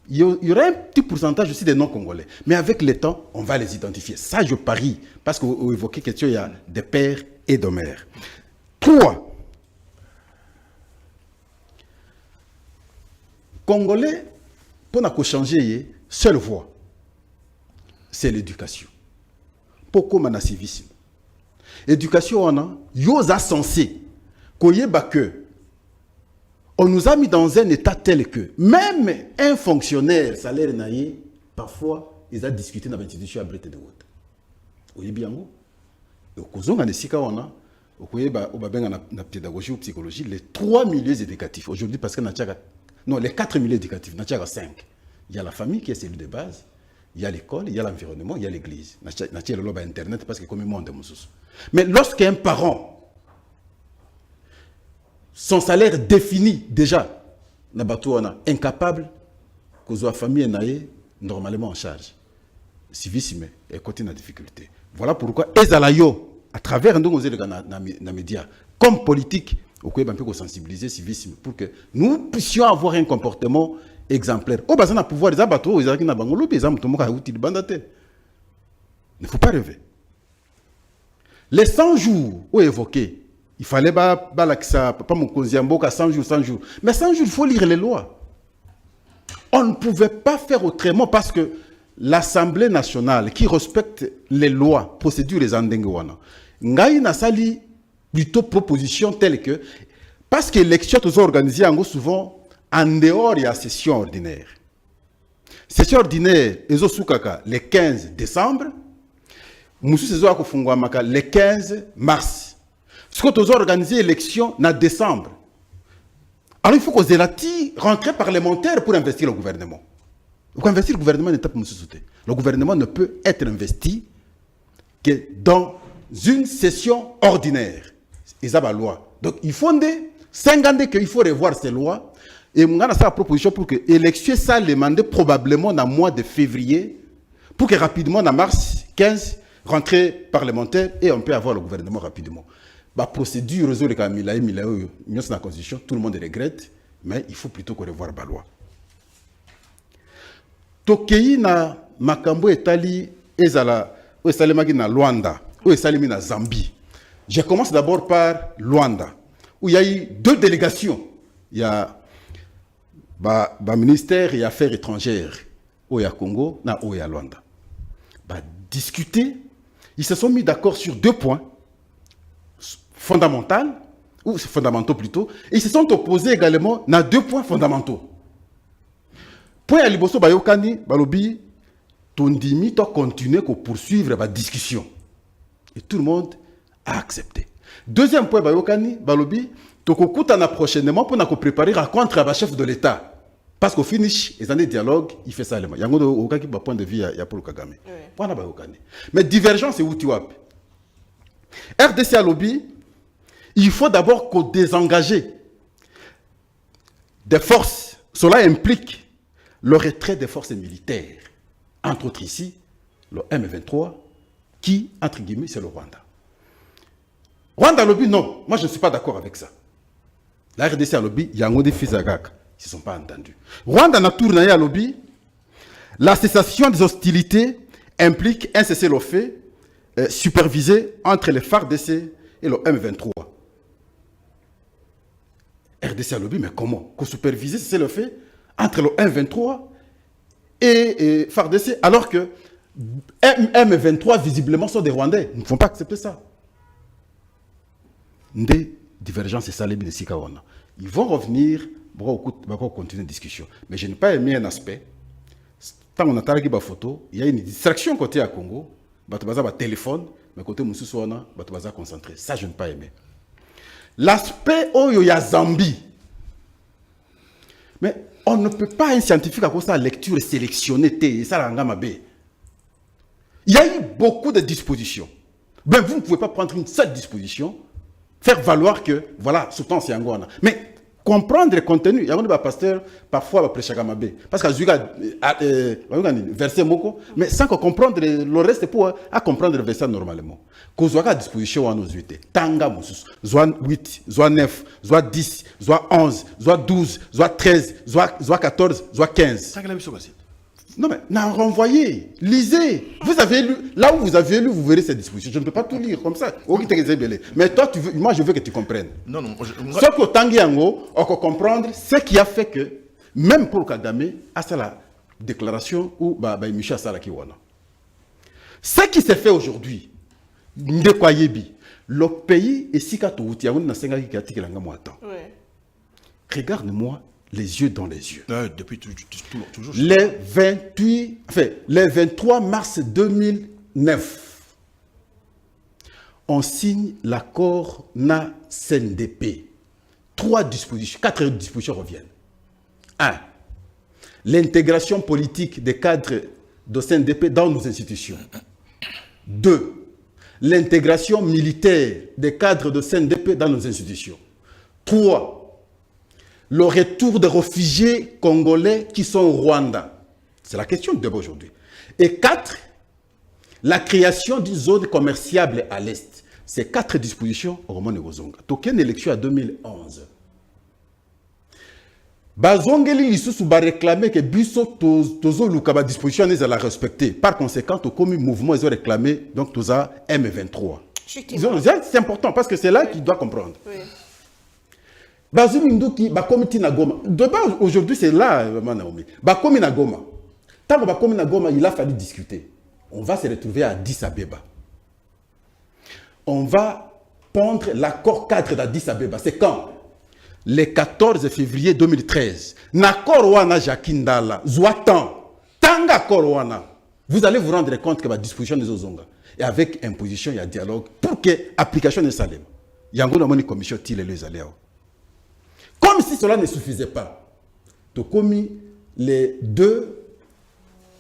il y aura un petit pourcentage aussi des non-congolais. Mais avec le temps, on va les identifier. Ça, je parie. Parce que vous évoquez question, il y a des pères et des mères. 3. Congolais, pour nous changer, seule voie, c'est l'éducation. Pourquoi on a civisme? Éducation, on a, yosa censé, que on nous a mis dans un état tel que même un fonctionnaire, salaire naïe, parfois, ils ont discuté dans l'institution à Bretagne de Haute. Vous voyez bien, au Kozong, on a, la pédagogie ou psychologie, les 3 milieux éducatifs. Aujourd'hui, parce que non, les 4 milieux éducatifs, il y a 5. Il y a la famille qui est cellule de base, il y a l'école, il y a l'environnement, il y a l'église. Il y a le Internet parce que comme monde de Moussous. Mais lorsqu'un parent, son salaire défini déjà, incapable, que la famille est normalement en charge. Civisme est côté de difficulté. Voilà pourquoi Ezalayo, à travers les médias, comme politique, on peut sensibiliser le civisme pour que nous puissions avoir un comportement exemplaire. Au besoin de pouvoir, il ne faut pas rêver. Les 100 jours évoqués, il fallait pas mon Konziambo 100 jours. Mais 100 jours, il faut lire les lois. On ne pouvait pas faire autrement parce que l'Assemblée nationale qui respecte les lois, procédures les Andengwana, Ngaï n'a sali plutôt proposition telle que parce que l'élection est organisée souvent en dehors de la session ordinaire. Session ordinaire, le 15 décembre, le 15 mars. Ce que nous organisé l'élection en décembre. Alors il faut que Zelati rentre parlementaire pour investir le gouvernement. Pour investir le gouvernement n'est pas pour nous soutenir. Le gouvernement ne peut être investi que dans une session ordinaire. Ils ont la loi. Donc il faut 5 ans qu'il faut revoir ces lois. Et on a sa proposition pour que l'élection soit demandée probablement dans le mois de février pour que rapidement, en mars 15, rentrer parlementaire et on peut avoir le gouvernement rapidement. La procédure, la constitution, tout le monde regrette, mais il faut plutôt qu'on revoie la loi. Tokei na makambo etali ezala ou esalemaki na Luanda ou esalemi na Zambie. Je commence d'abord par Luanda où il y a eu 2 délégations. Il y a ministère des Affaires étrangères au Congo na au Luanda. Discuter, ils se sont mis d'accord sur 2 points fondamentaux plutôt, et ils se sont opposés également à 2 points fondamentaux. Point à liboso bayokani balobi tondimi to continuer ko poursuivre la discussion. Et tout le monde a accepté. Deuxième point bayokani balobi to kokutana prochainement pour na ko préparer rencontre avec chef de l'État. Parce qu'au finish, les années de dialogue, il fait ça. Il y a un point de vue, il y a pour Kagame. Mais divergence, c'est où tu as. RDC à lobby, il faut d'abord qu'on désengager des forces. Cela implique le retrait des forces militaires. Entre autres ici, le M23, qui, entre guillemets, c'est le Rwanda. Rwanda lobby, non. Moi, je ne suis pas d'accord avec ça. La RDC à lobby, il y a un des fils à Gak. Ils ne sont pas entendus. Rwanda n'a tourné à lobby. La cessation des hostilités implique un cessez-le-feu supervisé entre les FARDC et le M23. RDC à lobby, mais comment? Qu'on supervise cessez-le-feu entre le M23 et FARDC alors que M23 visiblement sont des Rwandais. Ils ne font pas accepter ça. divergence et ça les Sikawana. Ils vont revenir, pour continuer la discussion. Mais je n'ai pas aimé un aspect. Tant qu'on a targué ma photo, il y a une distraction côté à Congo. Batubaza ba téléphone, mais côté Moussousouana, Batubaza concentré. Ça, je n'ai pas aimé. L'aspect où il y a Zambie. Mais on ne peut pas, un scientifique, à cause de la lecture sélectionnée, et ça, il y a eu beaucoup de dispositions. Ben, vous ne pouvez pas prendre une seule disposition, faire valoir que, voilà, surtout c'est Angona. Mais comprendre le contenu, il y a un pasteur, parfois, prêcher Gamabé. Parce que verset moko, mais sans comprendre le reste, pour comprendre le verset normalement. Qu'on soit à disposition à nos unités. Tanga Moussous, soit 8, soit 9, soit 10, soit 11, soit 12, soit 13, soit 14, soit 15. Non, mais non, renvoyez, lisez. Vous avez lu, là où vous avez lu, vous verrez ces dispositions. Je ne peux pas tout lire comme ça. Mais toi, moi, je veux que tu comprennes. Non, non. Ce que Tanguy Ango, on peut comprendre ce qui a fait que, même pour Kagame, à la déclaration où Michel Salakiwana. Ce qui s'est fait aujourd'hui, le pays est si regarde-moi les yeux dans les yeux. Depuis toujours. Les 23 mars 2009, on signe l'accord NA-CNDP. 4 dispositions reviennent. 1. L'intégration politique des cadres de CNDP dans nos institutions. 2. L'intégration militaire des cadres de CNDP dans nos institutions. 3. Le retour des réfugiés congolais qui sont au Rwanda. C'est la question de débat aujourd'hui. Et 4. La création d'une zone commerciable à l'Est. Ces 4 dispositions au Roman Negozonga. Token élection à 2011. Bazongeli Lisusu va réclamer que Bisso Tozo Lukaba disposition à la respecter. Par conséquent, au commun mouvement, ils ont réclamé donc Toza M23. C'est important parce que c'est là qu'il doit comprendre. Oui. Bazuminduki, Bakomiti Nagoma. Aujourd'hui, c'est là, Naomi. Bakomi Nagoma. Tant que Bakomi Nagoma, il a fallu discuter. On va se retrouver à Addis Abeba. On va pondre l'accord cadre d'Addis Abeba. C'est quand? Le 14 février 2013. Nakor wana Jakindala. Zouatan. Tanga Korwana. Vous allez vous rendre compte que la disposition des Ozonga. Et avec imposition, il y a dialogue. Pour que l'application de Salem. Il y a une commission qui les allait. Comme si cela ne suffisait pas. Donc, comme le 2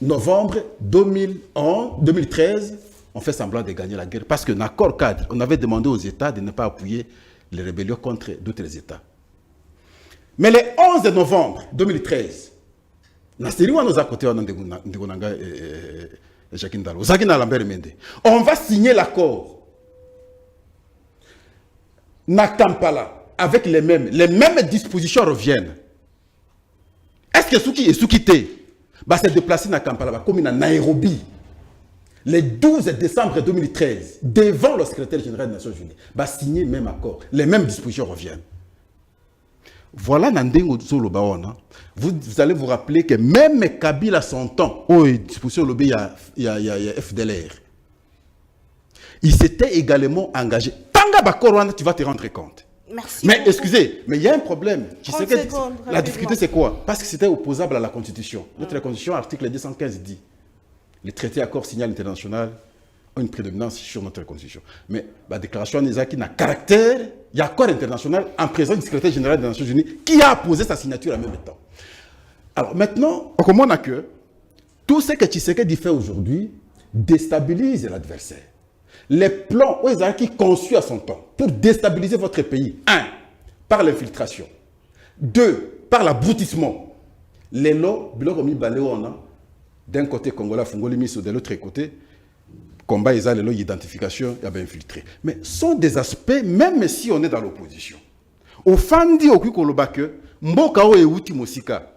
novembre 2013, on fait semblant de gagner la guerre. Parce que dans l'accord cadre, on avait demandé aux États de ne pas appuyer les rébellions contre d'autres États. Mais le 11 novembre 2013, on va signer l'accord na Kampala avec les mêmes dispositions reviennent. Est-ce que ceux qui s'est déplacé à Kampala comme à Nairobi le 12 décembre 2013 devant le secrétaire général des Nations Unies signer même accord, les mêmes dispositions reviennent. Voilà, vous allez vous rappeler que même Kabila son temps, disposition lobby, il y a FDLR. Il s'était également engagé. Tanga Bakorwana, tu vas te rendre compte. Merci. Mais excusez, mais il y a un problème. La difficulté, c'est quoi? Parce que c'était opposable à la Constitution. Notre Constitution, article 215 dit les traités, accords, signal international ont une prédominance sur notre Constitution. Mais la déclaration Nezaki n'a caractère, il y a accord international en présence du secrétaire général des Nations Unies qui a apposé sa signature en même temps. Alors maintenant, on comprend que tout ce que Tshisekedi fait aujourd'hui déstabilise l'adversaire. Les plans qui conçus à son temps pour déstabiliser votre pays, 1. Par l'infiltration, 2. Par l'aboutissement. Les lots, d'un côté Congolais, Fungolimiso, de l'autre côté, combat, ils ont l'identification, il y a bien infiltré. Mais sont des aspects, même si on est dans l'opposition. Au fond, dit au Kukolobake, Mbokao et Outi Mosika.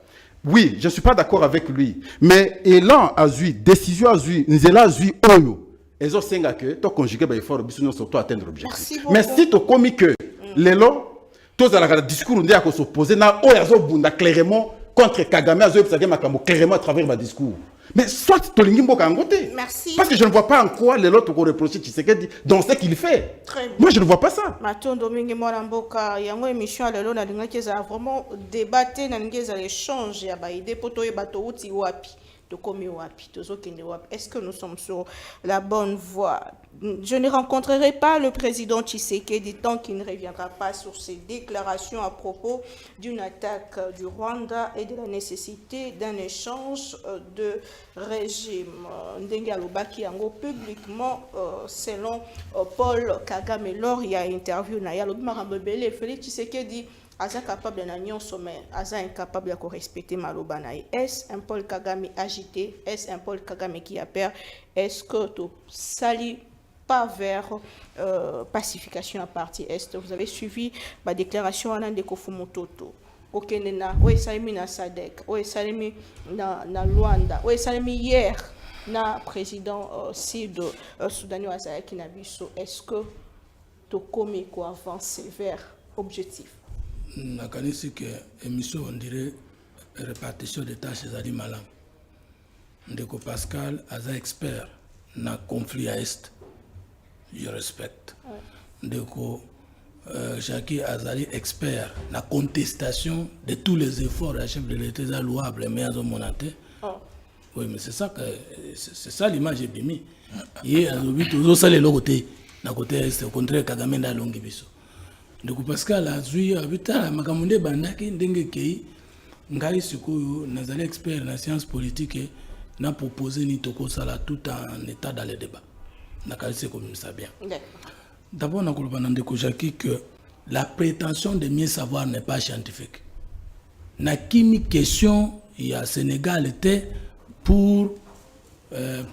Oui, je ne suis pas d'accord avec lui. Mais élan a eu, décision a eu, Nzela a eu, Oyo. Ils ont senga que tu conjugué par effort pour atteindre l'objectif. Mais si tu commis que les lots, tous les discours on dit à s'opposer, na oyazo bunda clairement contre Kagame, azo clairement à travers ma discours. Mais soit Tolingi Mboka Ngote. Merci. Parce que je ne vois pas en quoi les autres qu'on reproche Tshisekedi dans ce qu'il fait. Très bien. Moi, je ne vois pas ça. Matondo mingi mwana mboka yango émission lelo na linga keza vraiment débattre na ngeza échange ya ba idée poto bato uti wapi to komi wapi tozo kende wapi. Est-ce que nous sommes sur la bonne voie? Je ne rencontrerai pas le président Tshisekedi tant qu'il ne reviendra pas sur ses déclarations à propos d'une attaque du Rwanda et de la nécessité d'un échange de régime. Ndenge alobaki yango publiquement selon Paul Kagame lors il y a interview na ya lobi makambo ebele Félix Tshisekedi aza capable na nyonso mais aza incapable de respecter maloba na ye. Est-ce un Paul Kagame agité? Est-ce un Paul Kagame qui a peur? Est-ce que to sali pas vers pacification à partie Est? Vous avez suivi ma déclaration à Ndeko Fumototo. Okende na oye salimi na Sadek, oye salimi na Luanda, oye salimi hier na président Soudanais Azayaki na biso. Est-ce que to komi ko avancer vers objectif? Nakanisi que émission on dirait répartition des tâches ezali malam. Ndeko Pascal aza expert na conflit à est. Je respecte. Ndeko Jackie Azali expert la contestation de tous les efforts de chef de l'État louable mais à monaté. Oui, mais c'est ça l'image est bimi. Il a dit tout ça les côté na côté est au contraire Kagame nda longi biso. Ndeko Pascal azui habita makamunde bandaki ndenge kei ngai sikoyo nazali expert na science politique na proposé ni toko sala tout en état dans le débat. Nakalise comme ça bien. D'abord, on a dit que la prétention de mieux savoir n'est pas scientifique. Na kimi question, il y a Sénégal était pour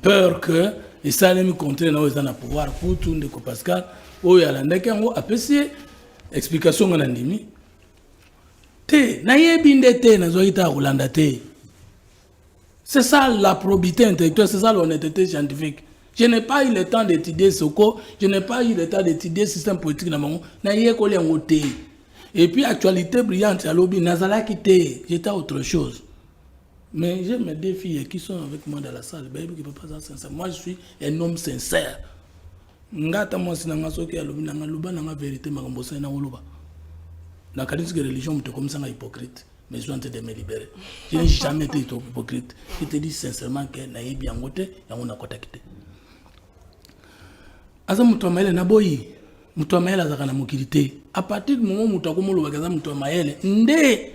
peur que les salami contre nous dans le pouvoir pour tout le Pascal. Oh, il y a l'andékan apprécié explication on a dit. Te na yebinde te na zoita Rolanda te. C'est ça la probité intellectuelle, c'est ça l'honnêteté scientifique. Je n'ai pas eu le temps d'étudier Soko, je n'ai pas eu le temps d'étudier le système politique dans mon pays. Et puis, actualité brillante, à l'objet, Nazala quitté, j'étais autre chose. Mais j'ai mes deux filles qui sont avec moi dans la salle, moi je suis un homme sincère. Ngata moi si nanga soki ya lobi nanga luba nanga vérité makambosa na oloba. Na kadisi que religion me comme ça hypocrite. Mais je suis en train de me libérer. Je n'ai jamais été hypocrite. Je te dis sincèrement que na yebi yangote yango kota quitté. Aza mutu amaele na boyi mutu amaele azaka na mokilité à partir du moment mutu akomolo bakaza mutu amaele nde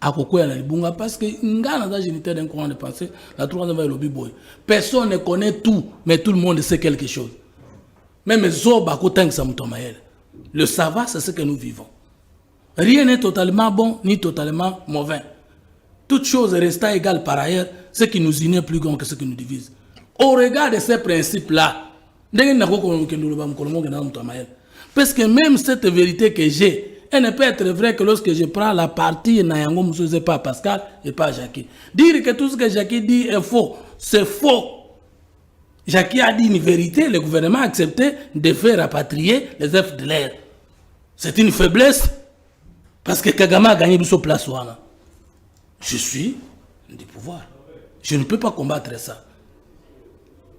akokoya na libunga parce que ngana za géniteur d'un courant de pensée la troisième va lobby boy personne ne connaît tout mais tout le monde sait quelque chose même zoba ko tangisa mutu amaele le savoir c'est ce que nous vivons rien n'est totalement bon ni totalement mauvais toute chose resta égale par ailleurs ce qui nous unit est plus grand que ce qui nous divise au regard de ces principes là. Parce que même cette vérité que j'ai, elle ne peut être vraie que lorsque je prends la partie Nayango Moussouze pas Pascal et pas Jackie. Dire que tout ce que Jackie dit est faux, c'est faux. Jackie a dit une vérité, le gouvernement a accepté de faire rapatrier les FDLR. C'est une faiblesse parce que Kagame a gagné son place. Je suis du pouvoir. Je ne peux pas combattre ça.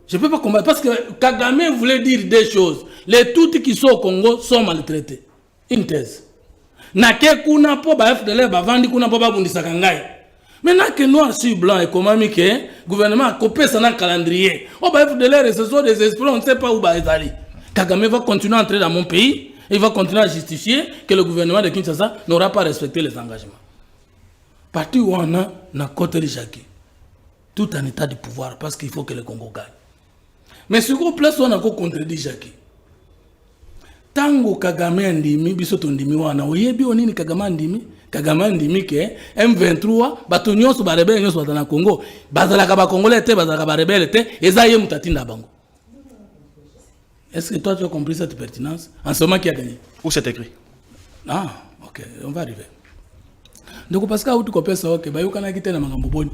Je ne peux pas combattre parce que Kagame voulait dire des choses. Les toutes qui sont au Congo sont maltraités. Une thèse. Nake kuna po ba FDL ba vandi kuna po ba bundisa kangai. Maintenant que noir sur blanc et comment que le gouvernement a coupé ça dans le calendrier. Oh ba FDL ce sont des esprits, on ne sait pas où ba ezali. Kagame va continuer à entrer dans mon pays, il va continuer à justifier que le gouvernement de Kinshasa n'aura pas respecté les engagements. Parti où on a na côté de Jackie. Tout en état de pouvoir parce qu'il faut que le Congo gagne. Mais ce qu'on place, on a encore contredit Jackie. Tango Kagame andimi, biso tondimi wana, oyebi onini Kagame andimi ke M23, bato nyonso ba rebelle nyonso batana Congo, bazalaka ba Congolais te, bazalaka ba rebelle te, ezaye mutatinda bango. Est-ce que toi tu as compris cette pertinence? En ce moment qui a gagné? Où c'est écrit? Ah, ok, on va arriver. Donc parce que où tu comprends ça, ok, bayo kana kite na makambo boni.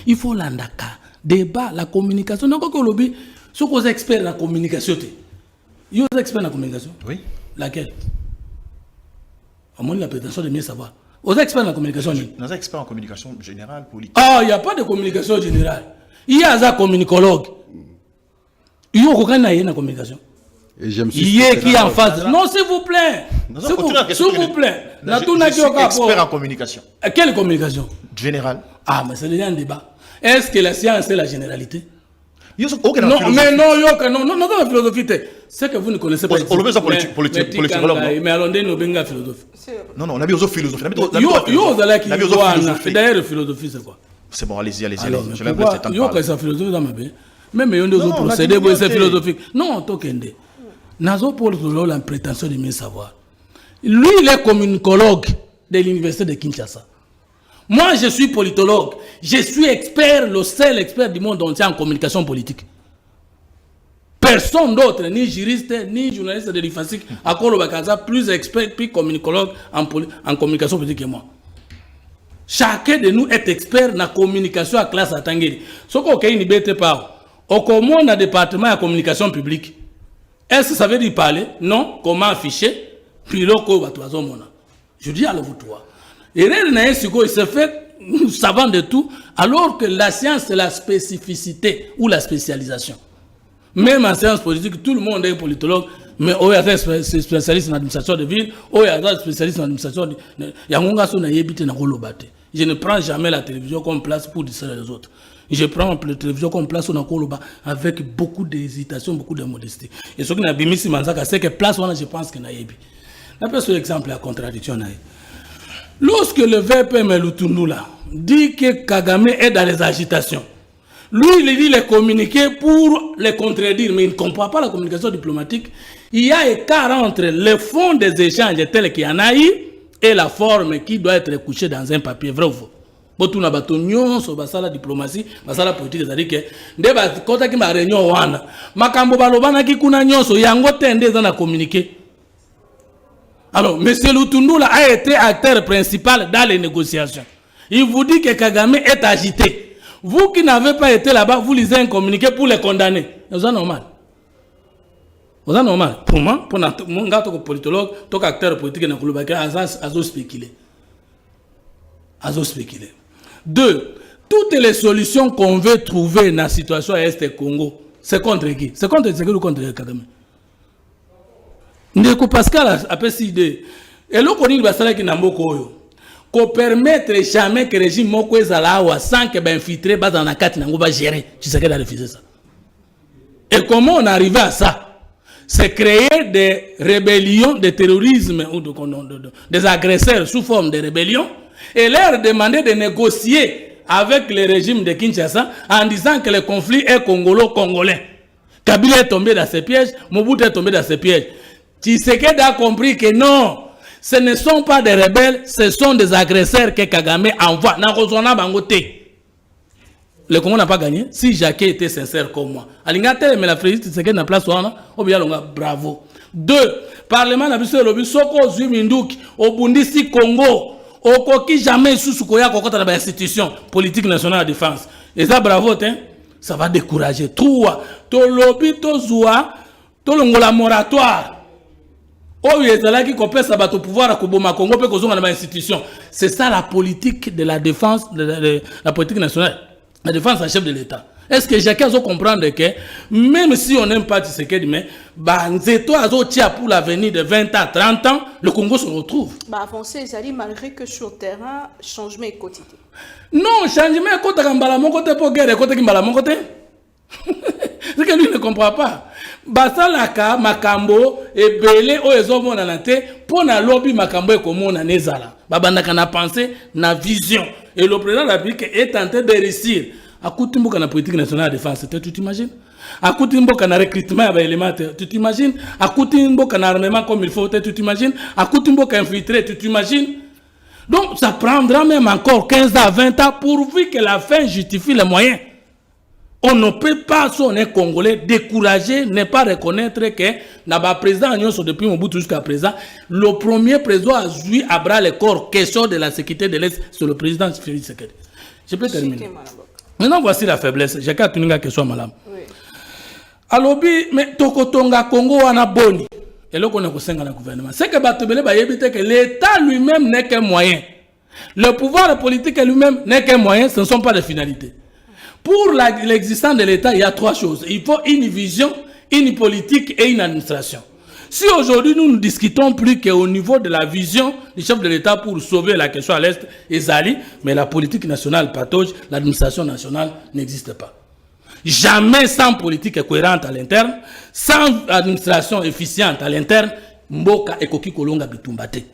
Il faut l'andaka. Débat, la communication. Donc, on lobby, ce qu'on est expert en communication. Vous êtes expert en communication? Oui. Laquelle? À mon la prétention de mieux savoir. Aux experts en communication. Nous sommes experts en communication générale, politique. Ah, il n'y a pas de communication générale. Il y a un communicologue. Il y a aucun communication. Et j'aime Il y a qui en face. Non, s'il vous plaît. S'il vous plaît. Je suis expert en communication. Quelle communication? Générale. Ah, mais c'est déjà un débat. Est-ce que la science est la généralité? Non, mais non, la philosophie, c'est que vous ne connaissez pas. On le met ça politicologue. Mais alors, on a philosophie. Non, on a bien philosophie. D'ailleurs, philosophie, c'est quoi? C'est bon, allez-y. Je l'ai vu, c'est un peu. Ça philosophie dans ma vie. Même il y a des autres procédés, c'est philosophique. Non, Tokende. Nazo Paul Zolo a une prétention de mieux savoir. Lui, il est communicologue de l'université de Kinshasa. Moi, je suis politologue. Je suis expert, le seul expert du monde entier en communication politique. Personne d'autre, ni juriste, ni journaliste de l'IFASIC, à Kolobakaza, plus expert, plus communicologue en communication politique que moi. Chacun de nous est expert dans la communication à classe à Tangeri. Ce qu'on a une bête par, au commun dans le département de communication publique. Est-ce que ça veut dire parler? Non. Comment afficher? Puis là, je dis à vous toi. Et il se fait savant de tout, alors que la science, c'est la spécificité ou la spécialisation. Même en sciences politiques, tout le monde est politologue, mais il y a des spécialistes en administration de ville, il y a des spécialistes en administration de... Je ne prends jamais la télévision comme place pour distraire les autres. Je prends la télévision comme place avec beaucoup d'hésitation, beaucoup de modestie. Et ce qui n'a pas mis c'est que place, je pense que n'a pas. D'après ce exemple, la contradiction. Lorsque le VPM Lutunula dit que Kagame est dans les agitations, lui, il dit les communiquer pour les contredire, mais il ne comprend pas la communication diplomatique. Il y a écart entre le fond des échanges tels qu'il y en a eu et la forme qui doit être couchée dans un papier. Vrai ou faux? Botu na bato nyonso basala diplomatie, basala politique, c'est-à-dire que ndeba kota ki ma réunion wana makambo balobana ki kuna nyonso yango tende za na communiquer. Alors, M. Lutundula a été acteur principal dans les négociations. Il vous dit que Kagame est agité. Vous qui n'avez pas été là-bas, vous lisez un communiqué pour les condamner. C'est normal. C'est normal. Pour moi, pour mon gars, politologue, ton acteur politique, azo spéculer. Azo spéculer. Deux, toutes les solutions qu'on veut trouver dans la situation à Est Congo, c'est contre qui? C'est contre Kagame. Ndeko Pascal a fait cette idée. Et là, on dit que Namboko qu'on permettre jamais que le régime moko ezalawa sans que infiltré dans la carte n'ango va gérer. Tu sais qu'elle a refusé ça. Et comment on arrive à ça? C'est créer des rébellions, des terrorismes ou des agresseurs sous forme de rébellion et leur demander de négocier avec le régime de Kinshasa en disant que le conflit est congolo-congolais. Kabila est tombé dans ses pièges, Mobutu est tombé dans ses pièges. Tshisekedi a compris que non, ce ne sont pas des rebelles, ce sont des agresseurs que Kagame envoie. Le Congo n'a pas gagné. Si Jacquet était sincère comme moi, Alingate mais la frère Tshisekedi na place wana, bravo. Deux, Parlement na biso lobi soko Zuminduki obundisi Congo, okoki jamais sous koya kokota na institution politique nationale de défense. Et ça bravo ça va décourager. Trois, to lobi to zwa to longola moratoire. C'est ça la politique de la défense, la politique nationale, la défense en chef de l'État. Est-ce que chacun doit comprendre que même si on n'aime pas Tshisekedi, mais pour l'avenir de 20 à 30 ans, le Congo se retrouve. Avancer, malgré que sur le terrain, changement est quotidien. Non, changement est quotidien pour guerre, c'est que lui ne comprend pas. Basalaka makambo ebele o ezomona na te pona lobby makambo ekomona nezala. Babandaka na penser na vision et le président de la République est tenté de réussir. Akutimboka na politique nationale de défense, tu t'imagines? Akutimboka na recrutement ya éléments, tu t'imagines? Akutimboka na armement comme il faut, tu t'imagines? Akutimboka infiltré, tu t'imagines? Donc ça prendra même encore 15 à 20 ans pourvu que la fin justifie les moyens. On ne peut pas, si on est congolais, décourager, ne pas reconnaître que le président depuis Mobutu jusqu'à présent, le premier président a joué à bras le corps question de la sécurité de l'Est sur le président Félix Tshisekedi. Je peux terminer. Maintenant, voici la faiblesse. J'ai qu'à tenir la question, madame. Alors, mais Tokotonga Congo on a et là, on a le gouvernement. C'est que que l'État lui-même n'est qu'un moyen. Le pouvoir politique lui-même n'est qu'un moyen, ce ne sont pas des finalités. Pour l'existence de l'État, il y a 3 choses. Il faut une vision, une politique et une administration. Si aujourd'hui nous ne discutons plus qu'au niveau de la vision du chef de l'État pour sauver la question à l'Est, Ezali, mais la politique nationale patauge, l'administration nationale n'existe pas. Jamais sans politique cohérente à l'interne, sans administration efficiente à l'interne, Mboka et Koki Kolonga Bitumbate.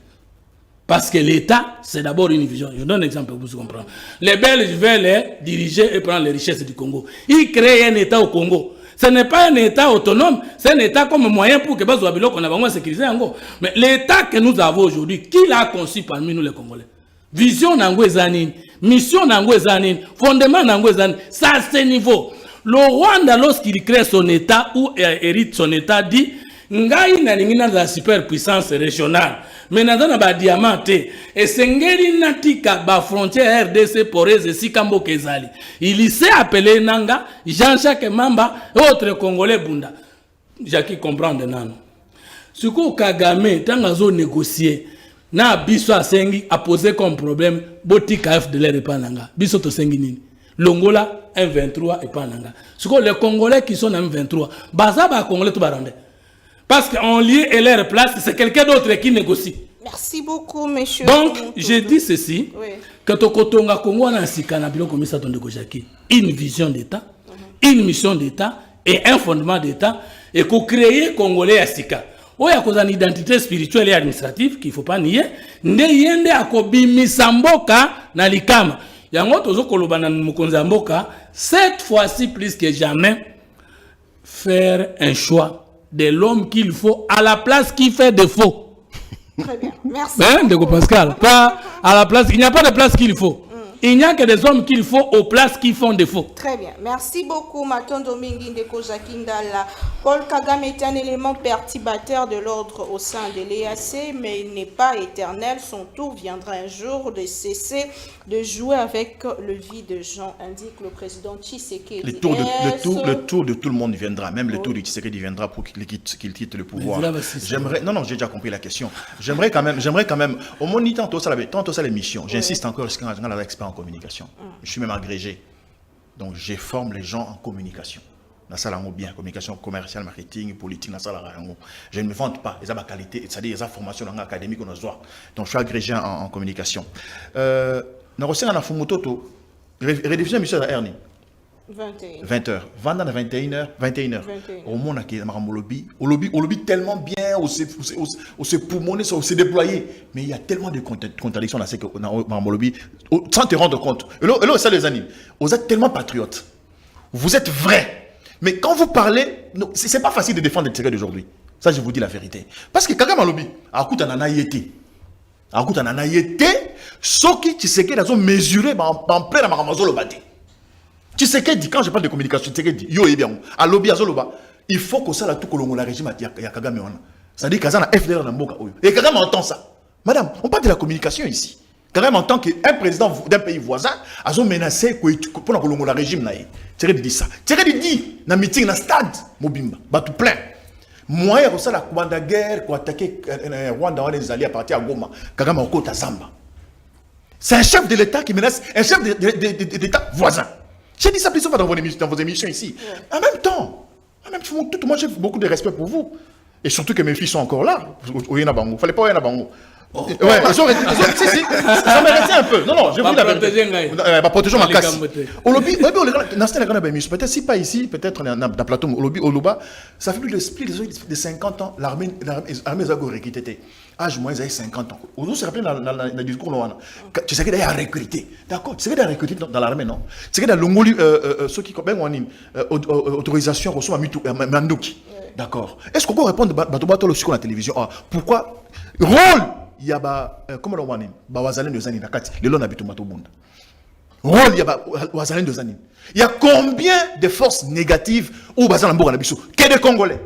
Parce que l'État, c'est d'abord une vision. Je donne un exemple pour vous comprendre. Les Belges veulent les diriger et prendre les richesses du Congo. Ils créent un État au Congo. Ce n'est pas un État autonome, c'est un État comme moyen pour que Bazo qu'on a vraiment sécurisé en gros. Mais l'État que nous avons aujourd'hui, qui l'a conçu parmi nous les Congolais? Vision Nango Zanine, mission Nango Zanine, fondement Nango Zanine, ça c'est niveau. Le Rwanda, lorsqu'il crée son État ou hérite son État, dit Ngai na la superpuissance régionale. Mais dans un diamant, et Sengeri Natika, ba frontière RDC, Porez et Sikambo Kezali. Il s'est appelé Nanga, Jean-Jacques Mamba, autre Congolais Bunda. Jacques comprend de Nano. Ce que Kagame, tant que négocié, na biso a sengi a posé comme problème, boti KF de l'air et pas Nanga. Biso to sengi nini. Longola, M23 et pas Nanga. Ce que les Congolais qui sont en M23, Bazaba Congolais tout barandé. Parce qu'en lieu et leur place, c'est quelqu'un d'autre qui négocie. Merci beaucoup, monsieur. Donc, je dis ceci, que Tokotonga Congo a une vision d'État, une mission d'État et un fondement d'État, et qu'on crée Congolais à Sika. Il y a une identité spirituelle et administrative qu'il ne faut pas nier. Il y a cette fois-ci, plus que jamais, faire un choix de l'homme qu'il faut à la place qui fait défaut. Très bien, merci. Hein, de Pascal, pas à la place, il n'y a pas de place qu'il faut. Il n'y a que des hommes qu'il faut aux places qui font défaut. Très bien. Merci beaucoup, Matondo Mingi Ndeko Jakindala. Paul Kagame est un élément perturbateur de l'ordre au sein de l'EAC, mais il n'est pas éternel. Son tour viendra un jour de cesser de jouer avec le vie de gens, indique le président Tshisekedi. Le tour de tout le monde viendra, même le tour de Tshisekedi viendra pour qu'il quitte le pouvoir. Non, j'ai déjà compris la question. J'aimerais quand même, au moins, tant ça l'émission. J'insiste encore, parce qu'on a l'expert en communication. Je suis même agrégé. Donc, je forme les gens en communication. Dans ça, bien, communication commerciale, marketing, politique, dans ça, je ne me vante pas. Ils ont ma qualité, c'est-à-dire ils ont formation dans l'académie qu'on a besoin. Donc, je suis agrégé en communication. Nous avons un Fumutoto, rédivision mission à Ernie. 20h. Vendant à 21h. Au monde, on lobby tellement bien, on s'est poumonné, on s'est déployé. Mais il y a tellement de contradictions dans ce lobby, sans te rendre compte. Et là, ça les anime. Vous êtes tellement patriotes. Vous êtes vrais. Mais quand vous parlez, ce n'est pas facile de défendre les Tshisekedi d'aujourd'hui. Ça, je vous dis la vérité. Parce que quand même, lobby, à coup, on en a été. Ce qui Tshisekedi a mesuré en plein dans le bâti. Tshisekedi, quand je parle de communication, Tshisekedi, yo et bien, à lobby à Zoloba, il faut que ça la tout le régime à Kagame. C'est-à-dire qu'il y a un FDR dans Mboka. Et Kagame entend ça. Madame, on parle de la communication ici. Kagame entend qu'un président d'un pays voisin a menacé pour le régime. Tshisekedi dit ça. Tshisekedi dit dans le meeting, dans le stade, Mobimba, tout plein. Moi, il y a ça la guerre pour attaquer Rwanda, les alliés à partir de Goma. Kagame a encore Zamba. C'est un chef de l'État qui menace un chef d'État voisin. J'ai dit ça plusieurs fois dans vos émissions ici. En même temps, moi j'ai beaucoup de respect pour vous. Et surtout que mes filles sont encore là. Il ne fallait pas y aller à Ouais, ils ont si, ça me retient un peu. Non, je vous dis la vérité. Protéger ma casse. Au lobby, peut-être si pas ici, peut-être dans le plateau, au lobby, au Luba, ça fait plus de 50 ans, l'armée Zago réquitté. Âge moins, ils avaient 50 ans. Vous se rappelez dans le discours, tu sais qu'il y a recruté. D'accord, tu sais qu'il y a recruté dans l'armée, non? Tu sais qu'il y a l'ongoli, ceux qui ont autorisation, reçoivent Manduki. D'accord. Est-ce qu'on peut répondre à ce qu'on a à la télévision? Pourquoi? Rôle! Il y a comment on dit Wazalen de Zanin nakati le long habitu matobunda rôle il y a Wazalen de Zanin il y a combien de forces négatives au bazan mboka na biso que des Congolais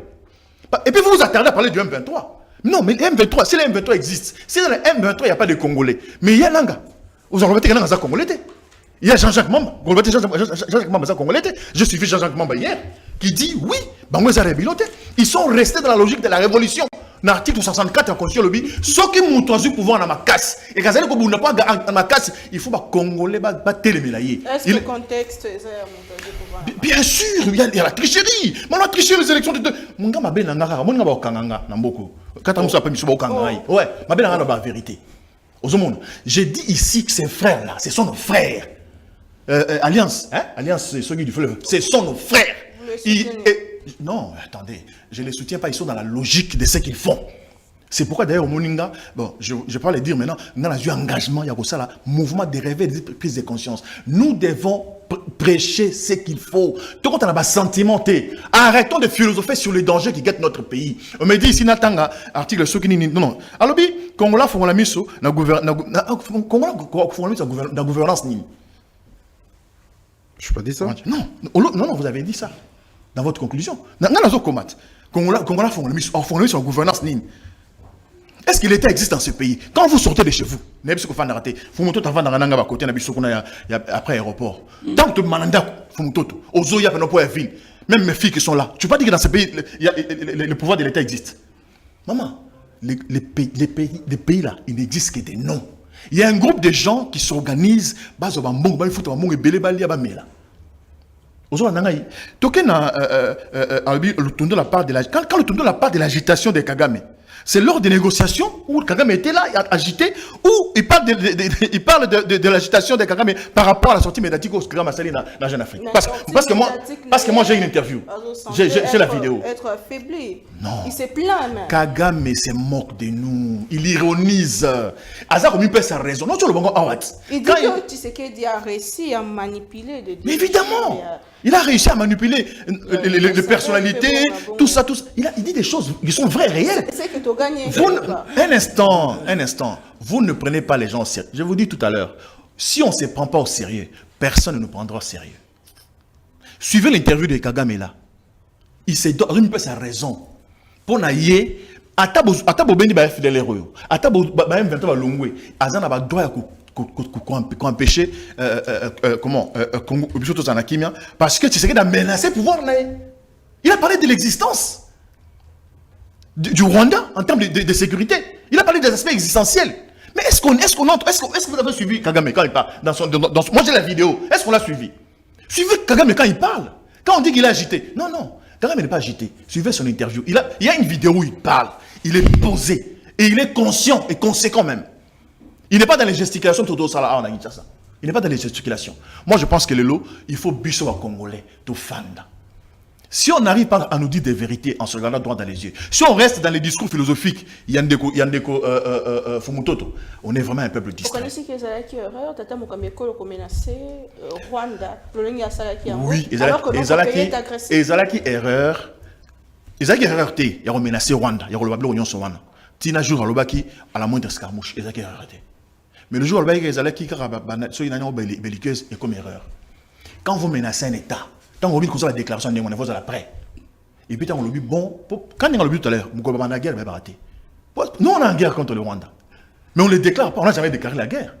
et puis vous vous attardez à parler du M23 non mais le M23 si le M23 existe si dans le M23 il n'y a pas de Congolais mais il y a Nanga vous en remettez Nanga Congolais il y a Jean-Jacques Mamba Jean-Jacques Mamba Congolais je suis Jean-Jacques Mamba hier qui dit oui ils sont restés dans la logique de la révolution. l'article 64 de la Constitution lobby, ce qui montre le pouvoir dans ma casse. Et quand vous n'avez pas dans ma casse, il faut que les Congolais battent les mélaillés. Est-ce que le contexte est pouvoir? Bien sûr, il y a la tricherie. Mais on a triché les élections de. Mon gars m'a bien engagé. Mon gars m'a engagé. N'importe. Quand on s'est appelé Michel Bokanga. Ouais, m'a bien engagé dans la vérité. J'ai dit ici que ces frères-là, ce sont nos frères. Alliance, hein? Alliance, c'est ceux du fleuve. Ce sont nos frères. Non, attendez, je ne les soutiens pas, ils sont dans la logique de ce qu'ils font. C'est pourquoi d'ailleurs au Moninga, bon, je ne vais pas le dire maintenant, nous avons eu engagement, il y a ça là, mouvement de réveil, de prise de conscience. Nous devons prêcher ce qu'il faut. Tout compte on a pas sentimenté. Arrêtons de philosopher sur les dangers qui guettent notre pays. On me dit ici, Natanga, article ce qui n'est non. Alors, Congola, faut qu'on la mise sur la gouvernance. Je n'ai pas dit ça. Non, vous avez dit ça. Dans votre conclusion. Congola, faut qu'on la mise sur la gouvernance. Est-ce que l'État existe dans ce pays? Quand vous sortez de chez vous, vous montez à côté après l'aéroport. Tant que tu mandat, vous montez aux Zoya, ville. Même mes filles qui sont là. Tu ne peux pas dire que dans ce pays, le pouvoir de l'État existe. Maman, les pays là, il n'existe que des noms. Il y a un groupe de gens qui s'organisent. Quand le tourne de la part de l'agitation de Kagame, c'est lors des négociations où Kagame était là, agité, où il parle de l'agitation de Kagame par rapport à la sortie médiatique au Kagame Assali dans la Jeune Afrique. Parce que moi j'ai une interview. J'ai la vidéo. Être affaibli. Non. Il se plaint même. Kagame se moque de nous. Il ironise. Azar comme il peut sa raison. Non, tu le bon il dit que Tshisekedi a réussi à manipuler. Mais évidemment. Il a réussi à manipuler les personnalités, tout ça. Il dit des choses qui sont vraies, réelles. C'est que tu as gagné. Un instant. Vous ne prenez pas les gens au sérieux. Je vous dis tout à l'heure, si on ne se prend pas au sérieux, personne ne nous prendra au sérieux. Suivez l'interview de Kagame là. Il se donne sa raison. Pour naïe, atabo beni ba fidèle héros. Atabo ba inventer ba longwe. Azana ba droit qu'on empêcher comment Congo parce que tu sais qu'il a menacé le pouvoir là. Il a parlé de l'existence du Rwanda en termes de sécurité. Il a parlé des aspects existentiels. Mais est-ce que vous avez suivi Kagame quand il parle moi j'ai la vidéo. Est-ce qu'on l'a suivi? Suivez Kagame quand il parle. Quand on dit qu'il est agité. Non. Kagame n'est pas agité. Suivez son interview. Il y a une vidéo où il parle. Il est posé. Et il est conscient et conséquent même. Il n'est pas dans les gesticulations tout ça. Il n'est pas dans les gesticulations. Moi, je pense que le lot, il faut biso à Congolais, tout fanda. Si on n'arrive pas à nous dire des vérités en se regardant droit dans les yeux, si on reste dans les discours philosophiques, Yandeko, Fumutoto, on est vraiment un peuple distrait. Vous connaissez que Zalaki erreur, Tata Mokameko a menacé Rwanda, oui, Zalaki erreur. Zalaki erreur, il y a menacé Rwanda, il y a menacé Rwanda. Tina jour à la moindre escarmouche, Zalaki erreur. Mais le jour où il y a une belliqueuse, c'est comme erreur. Quand vous menacez un État, quand vous avez la déclaration de vous êtes prêt. Et puis quand on dit bon, quand on a dit tout à l'heure, vous avez la guerre, vous avez raté. Nous on est en guerre contre le Rwanda. Mais on ne le déclare pas, on n'a jamais déclaré la guerre.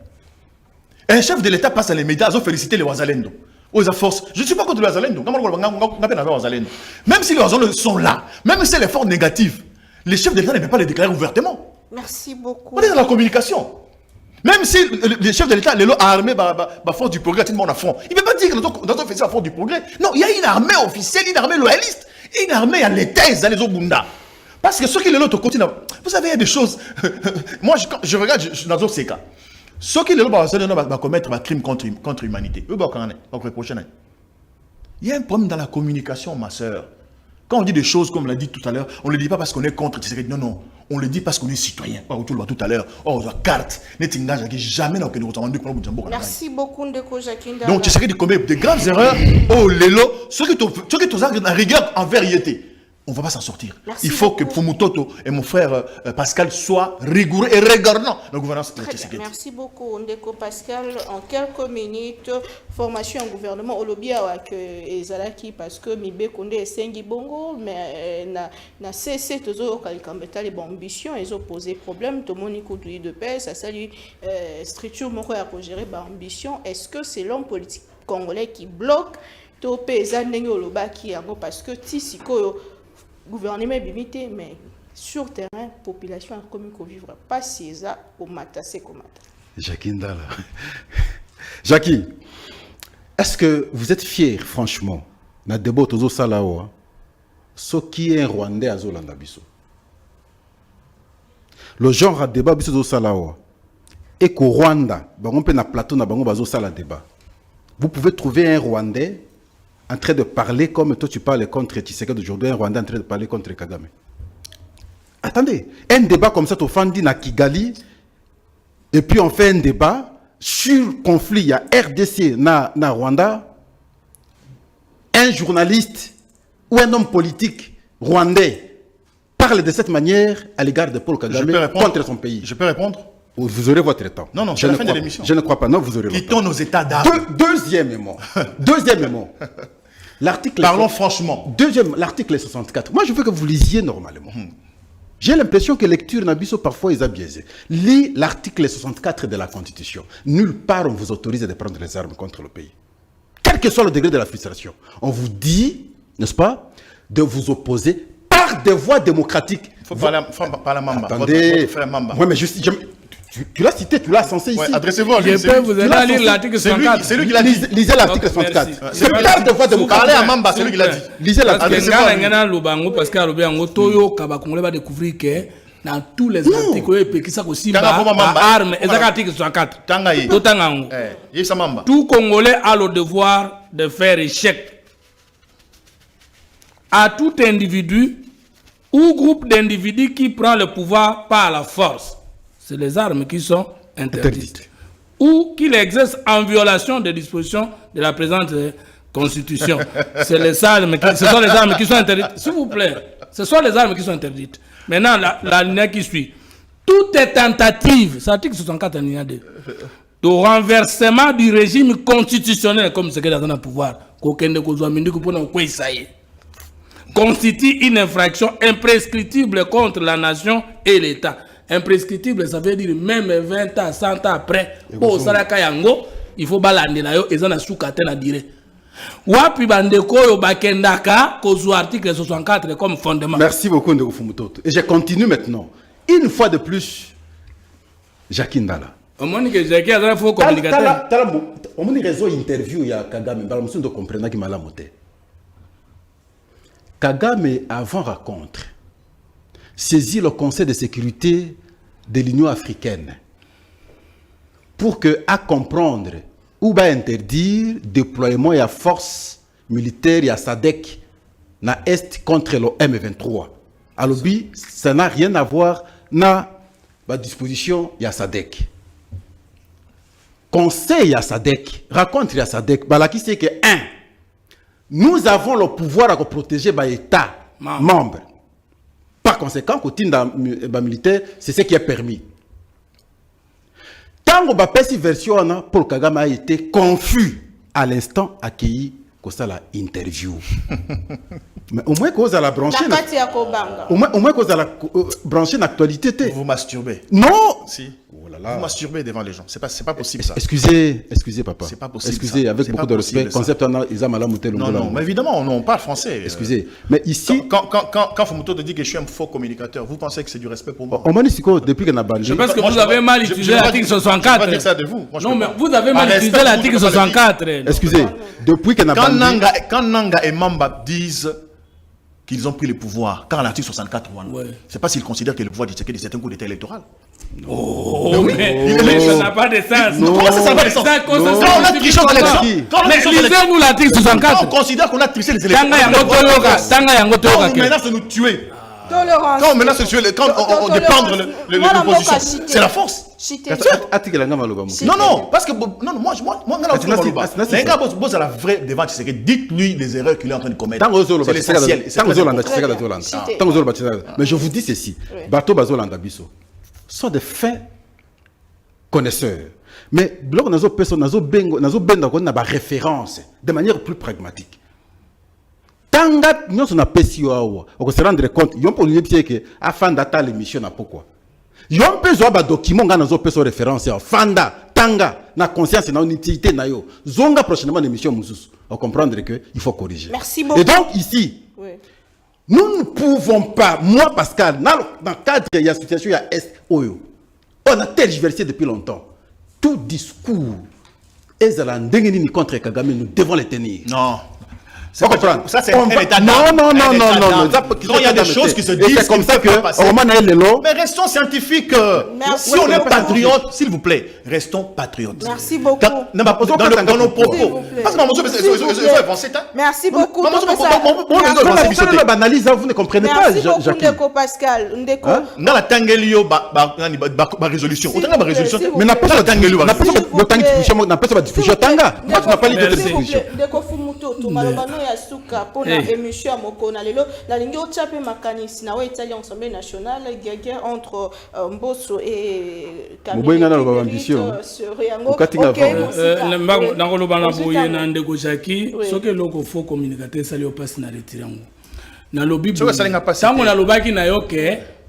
Un chef de l'État passe à les médias, ils ont félicité les Wazalendo. Je ne suis pas contre les Wazalendo. Même si les Wazalendo sont là, même si c'est l'effort négatif, les chefs de l'État ne peuvent pas les déclarer ouvertement. Merci beaucoup. On est dans la communication. Même si les chefs de l'État, les lots armés, force du progrès, on a front. Il ne peut pas dire que notre officier a force du progrès. Non, il y a une armée officielle, une armée loyaliste, une armée à l'éthèse dans les Obunda. Parce que ceux qui les lots continuent. Vous savez, il y a des choses. Moi, je regarde dans ces cas. Ceux qui les lots vont commettre un crime contre l'humanité. Il y a un problème dans la communication, ma soeur. Quand on dit des choses, comme on l'a dit tout à l'heure, on ne le dit pas parce qu'on est contre. Non. On le dit parce qu'on est citoyen. Tout à l'heure, on a carte. Jamais dans merci beaucoup, Ndeko Jakinda. Donc, tu sais qu'il commet de grandes erreurs. Oh, Lélo, ceux qui te en rigueur en vérité, on ne va pas s'en sortir. Il faut que Fumutoto et mon frère Pascal soient rigoureux et regardants la gouvernance de Tshisekedi. Merci beaucoup, Ndeko Pascal. En quelques minutes, formation en gouvernement, Olobia et Zalaki, parce que Mibe Konde et Sengi Bongo, mais na cessé toujours quand les ambitions, ils ont posé problème. Tout le monde écoute de paix, ça salue structure moko à gérer ambition. Est-ce que c'est l'homme politique congolais qui bloque Topé Zanengo Olobaki parce que Tisiko gouvernement limité, mais sur terrain population a commis qu'on vivre pas si ça au mata c'est comme mata. Jackie Ndala. Jackie, est-ce que vous êtes fier franchement na débat tozo salawa ce qui est un Rwandais à Zolanda biso? Le genre de débat biso salawa et qu'au Rwanda, bango pe na plateau na bango bazo sala débat. Vous pouvez trouver un Rwandais en train de parler comme toi tu parles contre Tshisekedi d'aujourd'hui, un Rwandais en train de parler contre Kagame. Attendez, un débat comme ça, au Fandi na Kigali, et puis on fait un débat sur le conflit, il y a RDC na Rwanda, un journaliste ou un homme politique rwandais parle de cette manière à l'égard de Paul Kagame contre son pays. Je peux répondre? Vous aurez votre temps. Non, c'est la fin de l'émission. Je ne crois pas, non, vous aurez votre temps. Quittons nos états d'âme. Deuxièmement, l'article... Parlons franchement. L'article 64. Moi, je veux que vous lisiez normalement. J'ai l'impression que lecture Nabiso parfois est biaisée. Lis l'article 64 de la Constitution. Nulle part on vous autorise de prendre les armes contre le pays. Quel que soit le degré de la frustration. On vous dit, n'est-ce pas, de vous opposer par des voies démocratiques. Il faut parler à Mamba. Attendez. Votre frère Mamba. Oui, mais tu l'as cité, tu l'as censé ici. Adressez-vous à lui. Je peux vous aider à lire l'article 64. C'est lui qui l'a dit. Lisez l'article 64. C'est par des voies démocratiques. Parlez à Mamba, c'est lui qui l'a dit. Lisez l'article 64. Parce que Toyo Kabakongole va découvrir que dans tous les articles, il y a aussi armes. Et c'est l'article 64. Tout Congolais a le devoir de faire échec à tout individu ou groupe d'individus qui prend le pouvoir par la force. C'est les armes qui sont interdites. Ou qui l'exercent en violation des dispositions de la présente Constitution. Ce sont les armes qui sont interdites. S'il vous plaît, ce sont les armes qui sont interdites. Maintenant, la ligne qui suit. Toute tentative, c'est l'article 64 alinéa 2, de renversement du régime constitutionnel, comme ce qui est dans le pouvoir, constitue une infraction imprescriptible contre la nation et l'État. Imprescriptible, ça veut dire même 20 ans, 100 ans après, pour Saraka Yango, il faut balander là, et ça n'a soukate na dire. Wapi bandeko yo bakendaka, kozu article 64 comme fondement. Merci beaucoup, Ndeko Fumutoto. Et je continue maintenant. Une fois de plus, Jackie Ndala. Au moins que Jackie a un faux communicateur. Au moins, réseau interview, il y a Kagame, je ne comprends pas qui m'a monté. Kagame, avant rencontre, saisit le Conseil de sécurité de l'Union africaine pour que, à comprendre ou bien interdire déploiement et à force militaire et à SADC na Est contre le M23. Alors, ça n'a rien à voir na la disposition ya SADC. Conseil à SADC, raconte à SADC, bah là qui c'est que nous avons le pouvoir de protéger l'État membre. Par conséquent, côté militaire, c'est ce qui est permis. Tant que la version Paul Kagame a été confus à l'instant accueilli comme ça la interview. Mais au moins qu'on a la brancher. Au moins qu'on a la brancher l'actualité. Vous masturbez. Non. Si. Oh là là. Vous masturbez devant les gens. C'est pas possible ça. Excusez papa. C'est pas possible. Excusez ça. Avec beaucoup de respect. Concept non, mais évidemment on parle français. Excusez. Mais ici quand Fumuto te dit que je suis un faux communicateur, vous pensez que c'est du respect pour moi? On m'a dit depuis qu'on a banni. Je pense que vous avez mal utilisé l'article 64. Je ne pas dire ça de vous. Non mais vous avez mal utilisé l'article 64. Excusez. Depuis qu'on a banni. Quand Nanga et Mamba disent qu'ils ont pris le pouvoir, quand l'article 64, c'est pas s'ils considèrent que le pouvoir du Tshisekedi c'est un coup d'état électoral. Mais ça n'a pas de sens. Comment ça n'a pas de sens? Quand on a triché aux élections, lisez-nous l'article 64. On considère qu'on a triché les élections. Quand on menace de nous tuer. Quand on menace de tuer, quand on dépendre l'opposition, c'est la force. Non, parce que moi, la vraie devant, c'est que dites-lui les erreurs qu'il est en train de commettre. C'est l'essentiel. Mais je vous dis ceci, Bato Bazolanda Biso sont des fins connaisseurs. Mais bloc nazo personne nazo benda ko na ba référence de manière plus pragmatique. Tanga nous on a pesio awa, on se rendre compte, yon pour lui dire que afin d'attendre l'émission na pourquoi. Yon peut zo ba document nga nazo peso référence fanda tanga na conscience na utilité na yo. Zonga prochainement l'émission mususu. On comprendre que il faut corriger. Merci beaucoup. Et donc ici Nous ne pouvons pas, moi Pascal, dans le cadre de l'association Est Oyo, on a tergiversé depuis longtemps. Tout discours, contre Kagame, nous devons les tenir. Non. Ça, c'est un état d'âme. Non. Il y a des choses qui se disent. C'est comme ça que mais restons scientifiques. Merci. Si on est patriote, s'il vous plaît, restons patriotes. Merci beaucoup. Dans nos propos. Parce que merci beaucoup. Analyse, vous ne comprenez pas, Jacques. Ndeko Pascal. Ndeko. Dans la Tangelio, résolution. Mais n'a pas de diffusion. Tanga. Moi, tu n'as pas l'idée de diffusion. Ndeko Fumuto, Tumalobano Yasuka, pour la émission à Mokona Lelo, la ligne au Tchapé Makanis, na Italie Assemblée nationale, guerre entre Mbosso et Kamil.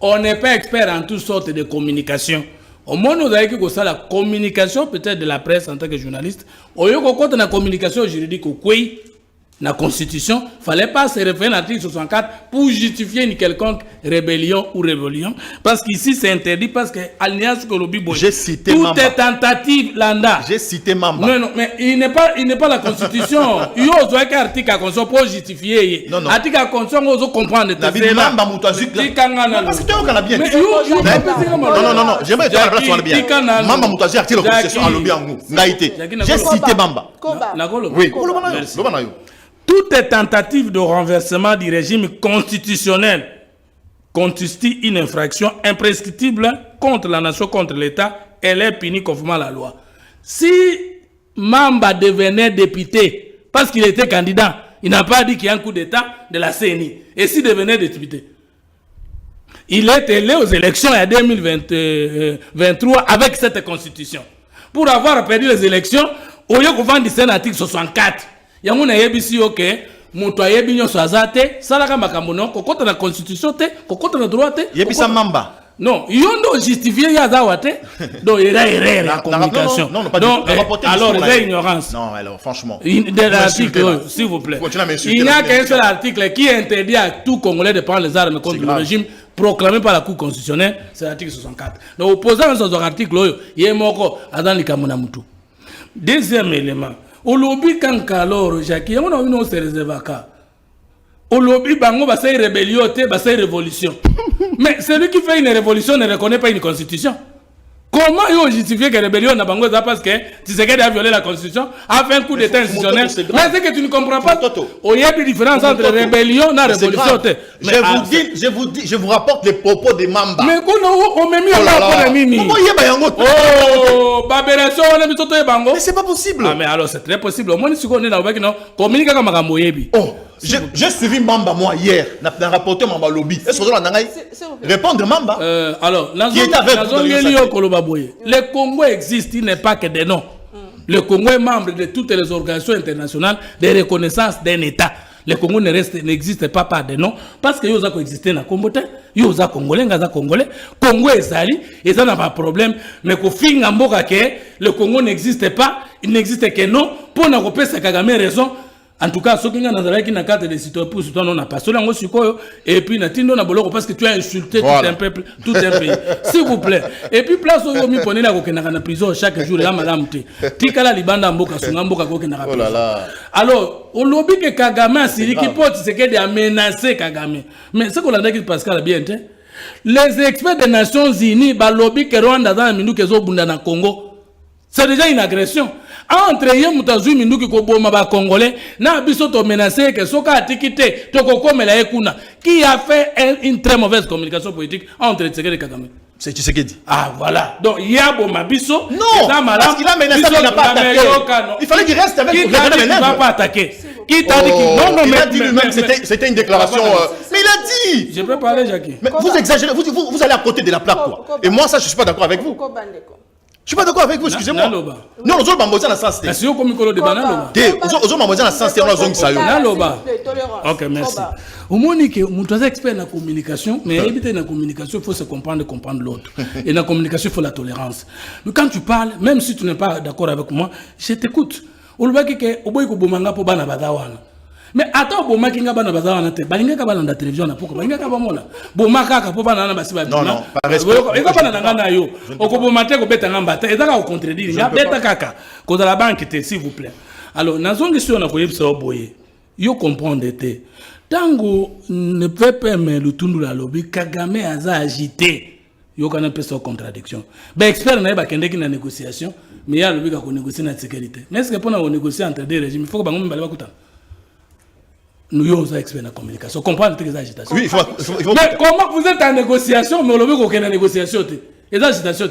On n'est pas expert en toutes sortes de communication. Au moins, nous avons que ça, la communication peut-être de la presse en tant que journaliste. Au lieu qu'on la communication juridique au Koué, la Constitution, il ne fallait pas se référer à l'article 64 pour justifier une quelconque rébellion ou révolution. Parce qu'ici, c'est interdit, parce que Alliance Kolobi Boy. J'ai cité tout Mamba. est tentative, Landa. J'ai cité Mamba. Non, mais il n'est pas la Constitution. Il y a un article à Constitution pour justifier. Non. Article à Constitution, on doit comprendre. Mamba Moutazik. Parce que tu as bien. Non. J'aimerais dire la place sur le bien. Mamba Moutazik, article de Constitution en lobby en nous. J'ai cité Mamba. Oui. Toute tentative de renversement du régime constitutionnel constitue une infraction imprescriptible contre la nation, contre l'État. Elle est punie conformément à la loi. Si Mamba devenait député, parce qu'il était candidat, il n'a pas dit qu'il y a un coup d'État de la CENI. Et s'il devenait député, il est allé aux élections en 2023 avec cette constitution. Pour avoir perdu les élections, au lieu qu'on vende un article 64, il y a un yebisi ok, moto yebi nyoso azate, salaka makamono, kokota na constitution te, kokota na droit te. Yebisa Mamba. Non, yondo justifié yazawate. Donc il y a erreur la communication. Non, pas donc alors il y a ignorance. Non, alors franchement. De l'article, s'il vous plaît. Il n'y a qu'un seul article qui interdit à tout Congolais de prendre les armes contre le régime proclamé par la Cour constitutionnelle, c'est l'article 64. Donc opposant à ce article, il y a moko adan likamuna mutu. Deuxième élément. Au lobby quand alors Jacques, on a une série de vacances. Au lobby bango ba say rébellion, ba say révolution. Mais celui qui fait une révolution ne reconnaît pas une constitution. Comment ils justifier que la rébellion n'a pas parce que Tshisekedi a violé la constitution, a fait un coup d'état institutionnel. Mais c'est que tu ne comprends pas. Il y a une différence entre rébellion et révolution. Je vous rapporte les propos de Mamba. Mais on m'a mis un rapport de Mimi. Oh, Babération, on a mis tout bango. Mais c'est pas possible. Ah, mais alors c'est très possible. Au moins, si on est dans le communique comme un moyebi. Oh, j'ai suivi Mamba moi hier. N'a rapporté Mamba lobby. Est-ce que vous avez répondre Mamba? Alors, qui est avec le Congo existe, il n'est pas que des noms. Le Congo est membre de toutes les organisations internationales de reconnaissance d'un État. Le Congo n'existe pas par des noms parce que yoza coexister na Congo te, yoza Congolais, ngaza Congolais, Congo est sali, et ça n'a pas de problème. Mais qu'au fin d'amboka que le Congo n'existe pas, il n'existe que non, pour n'a pas sa Kagame raison. En tout cas, ceux qui ont qui na carte de citoyen pour citoyen, on a pas cela et puis na tindo na boloko parce que tu as insulté tout un peuple, tout un pays. S'il vous plaît. Et puis place où mi pone na ko na prison chaque jour là madame te. Tikala libanda mboka sunga mboka ko na prison. Alors, au lobby que Kagame Siri qui porte c'est que de menacer Kagame. Mais ce qu'on a dit Pascal bien te. Les experts des Nations Unies ba lobby que Rwanda dans mindu que zo bunda na Congo. C'est déjà une agression. Entre yé mutazui minduki ko boma ba Congolais na biso to menacer que soka atikité to ko komela ekuna qui a fait une très mauvaise communication politique entre Tshisekedi et Kagame. C'est Tshisekedi. Ah voilà. Donc il y a boma biso non parce qu'il a menacé qu'il n'a pas attaqué. Il fallait qu'il reste avec qui t'a dit qu'il va pas attaquer. Qui t'a dit qu'il non il a dit lui-même c'était une déclaration mais il a dit. Je peux parler Jackie. Mais vous exagérez vous allez à côté de la plaque quoi. Et moi ça je suis pas d'accord avec vous. Je suis pas d'accord avec vous, excusez-moi. Non, aux autres mambois dans la sens. Si on comme de banane. Aux autres mambois dans la sens, on a zone ça. Ok, merci. Au moins que mon expert dans la communication, mais éviter la communication, il faut se comprendre l'autre. Et dans la communication, il faut la tolérance. Mais quand tu parles, même si tu n'es pas d'accord avec moi, je t'écoute. Au lieu que au boy ko bomanga po bana badawana. Mais attends, boma kinga bana bazala na te. Balinga ka bana na télévision na poko. Balinga ka bamona. Boma kaka po bana na basiba. Non, par respect. E ka bana na na yo. Oko boma te ko beta ngamba te. Ezaka ko contredire. Ya beta kaka. Ko la banque te s'il vous plaît. Alors, nazongi sur na ko yebisa oboye. Yo comprendre te. Tango ne peut pas me le tundu la lobby Kagame aza agité. Yo kana pesa contradiction. Ba expert na ba kende ki na négociation, mais ya lobby ka ko négocier na sécurité. Mais est-ce que pour na négocier entre deux régimes, il faut que bango mbala ba kuta. Nous sommes experts en communication. Comprendre que les agitations. Oui, il faut... Mais comment vous êtes en négociation, mais on veut qu'on ait une négociation. Les agitations.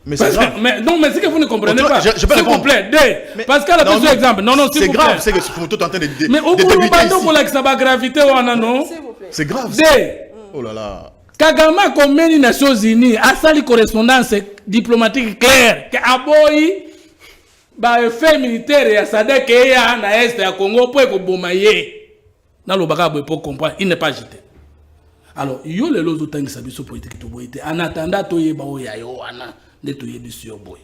Mais c'est grave. Mais non, mais c'est que vous ne comprenez pas. Je peux répondre. S'il vous plaît, Pascal a besoin d'exemple. Non, s'il vous plaît. C'est grave, c'est que vous êtes en train de mais au bout du bando pour la gravité, non. C'est grave. Oh là là. Kagame comme les Nations Unies a sali correspondance diplomatique claire que aboyi ba effet militaire ya SADC ya na est ya Congo pour ko bomaye na lo baka pour comprendre il n'est pas agité. Alors yo le lozo tangi sabiso politique to boyete en attendant to yeba o ya yo wana de to yebi sur boy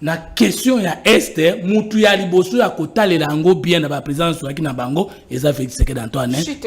na question ya est mutu ya liboso ya kotalela ngo bien na ba présence wa ki na bango eza Félix Tshisekedi Antoine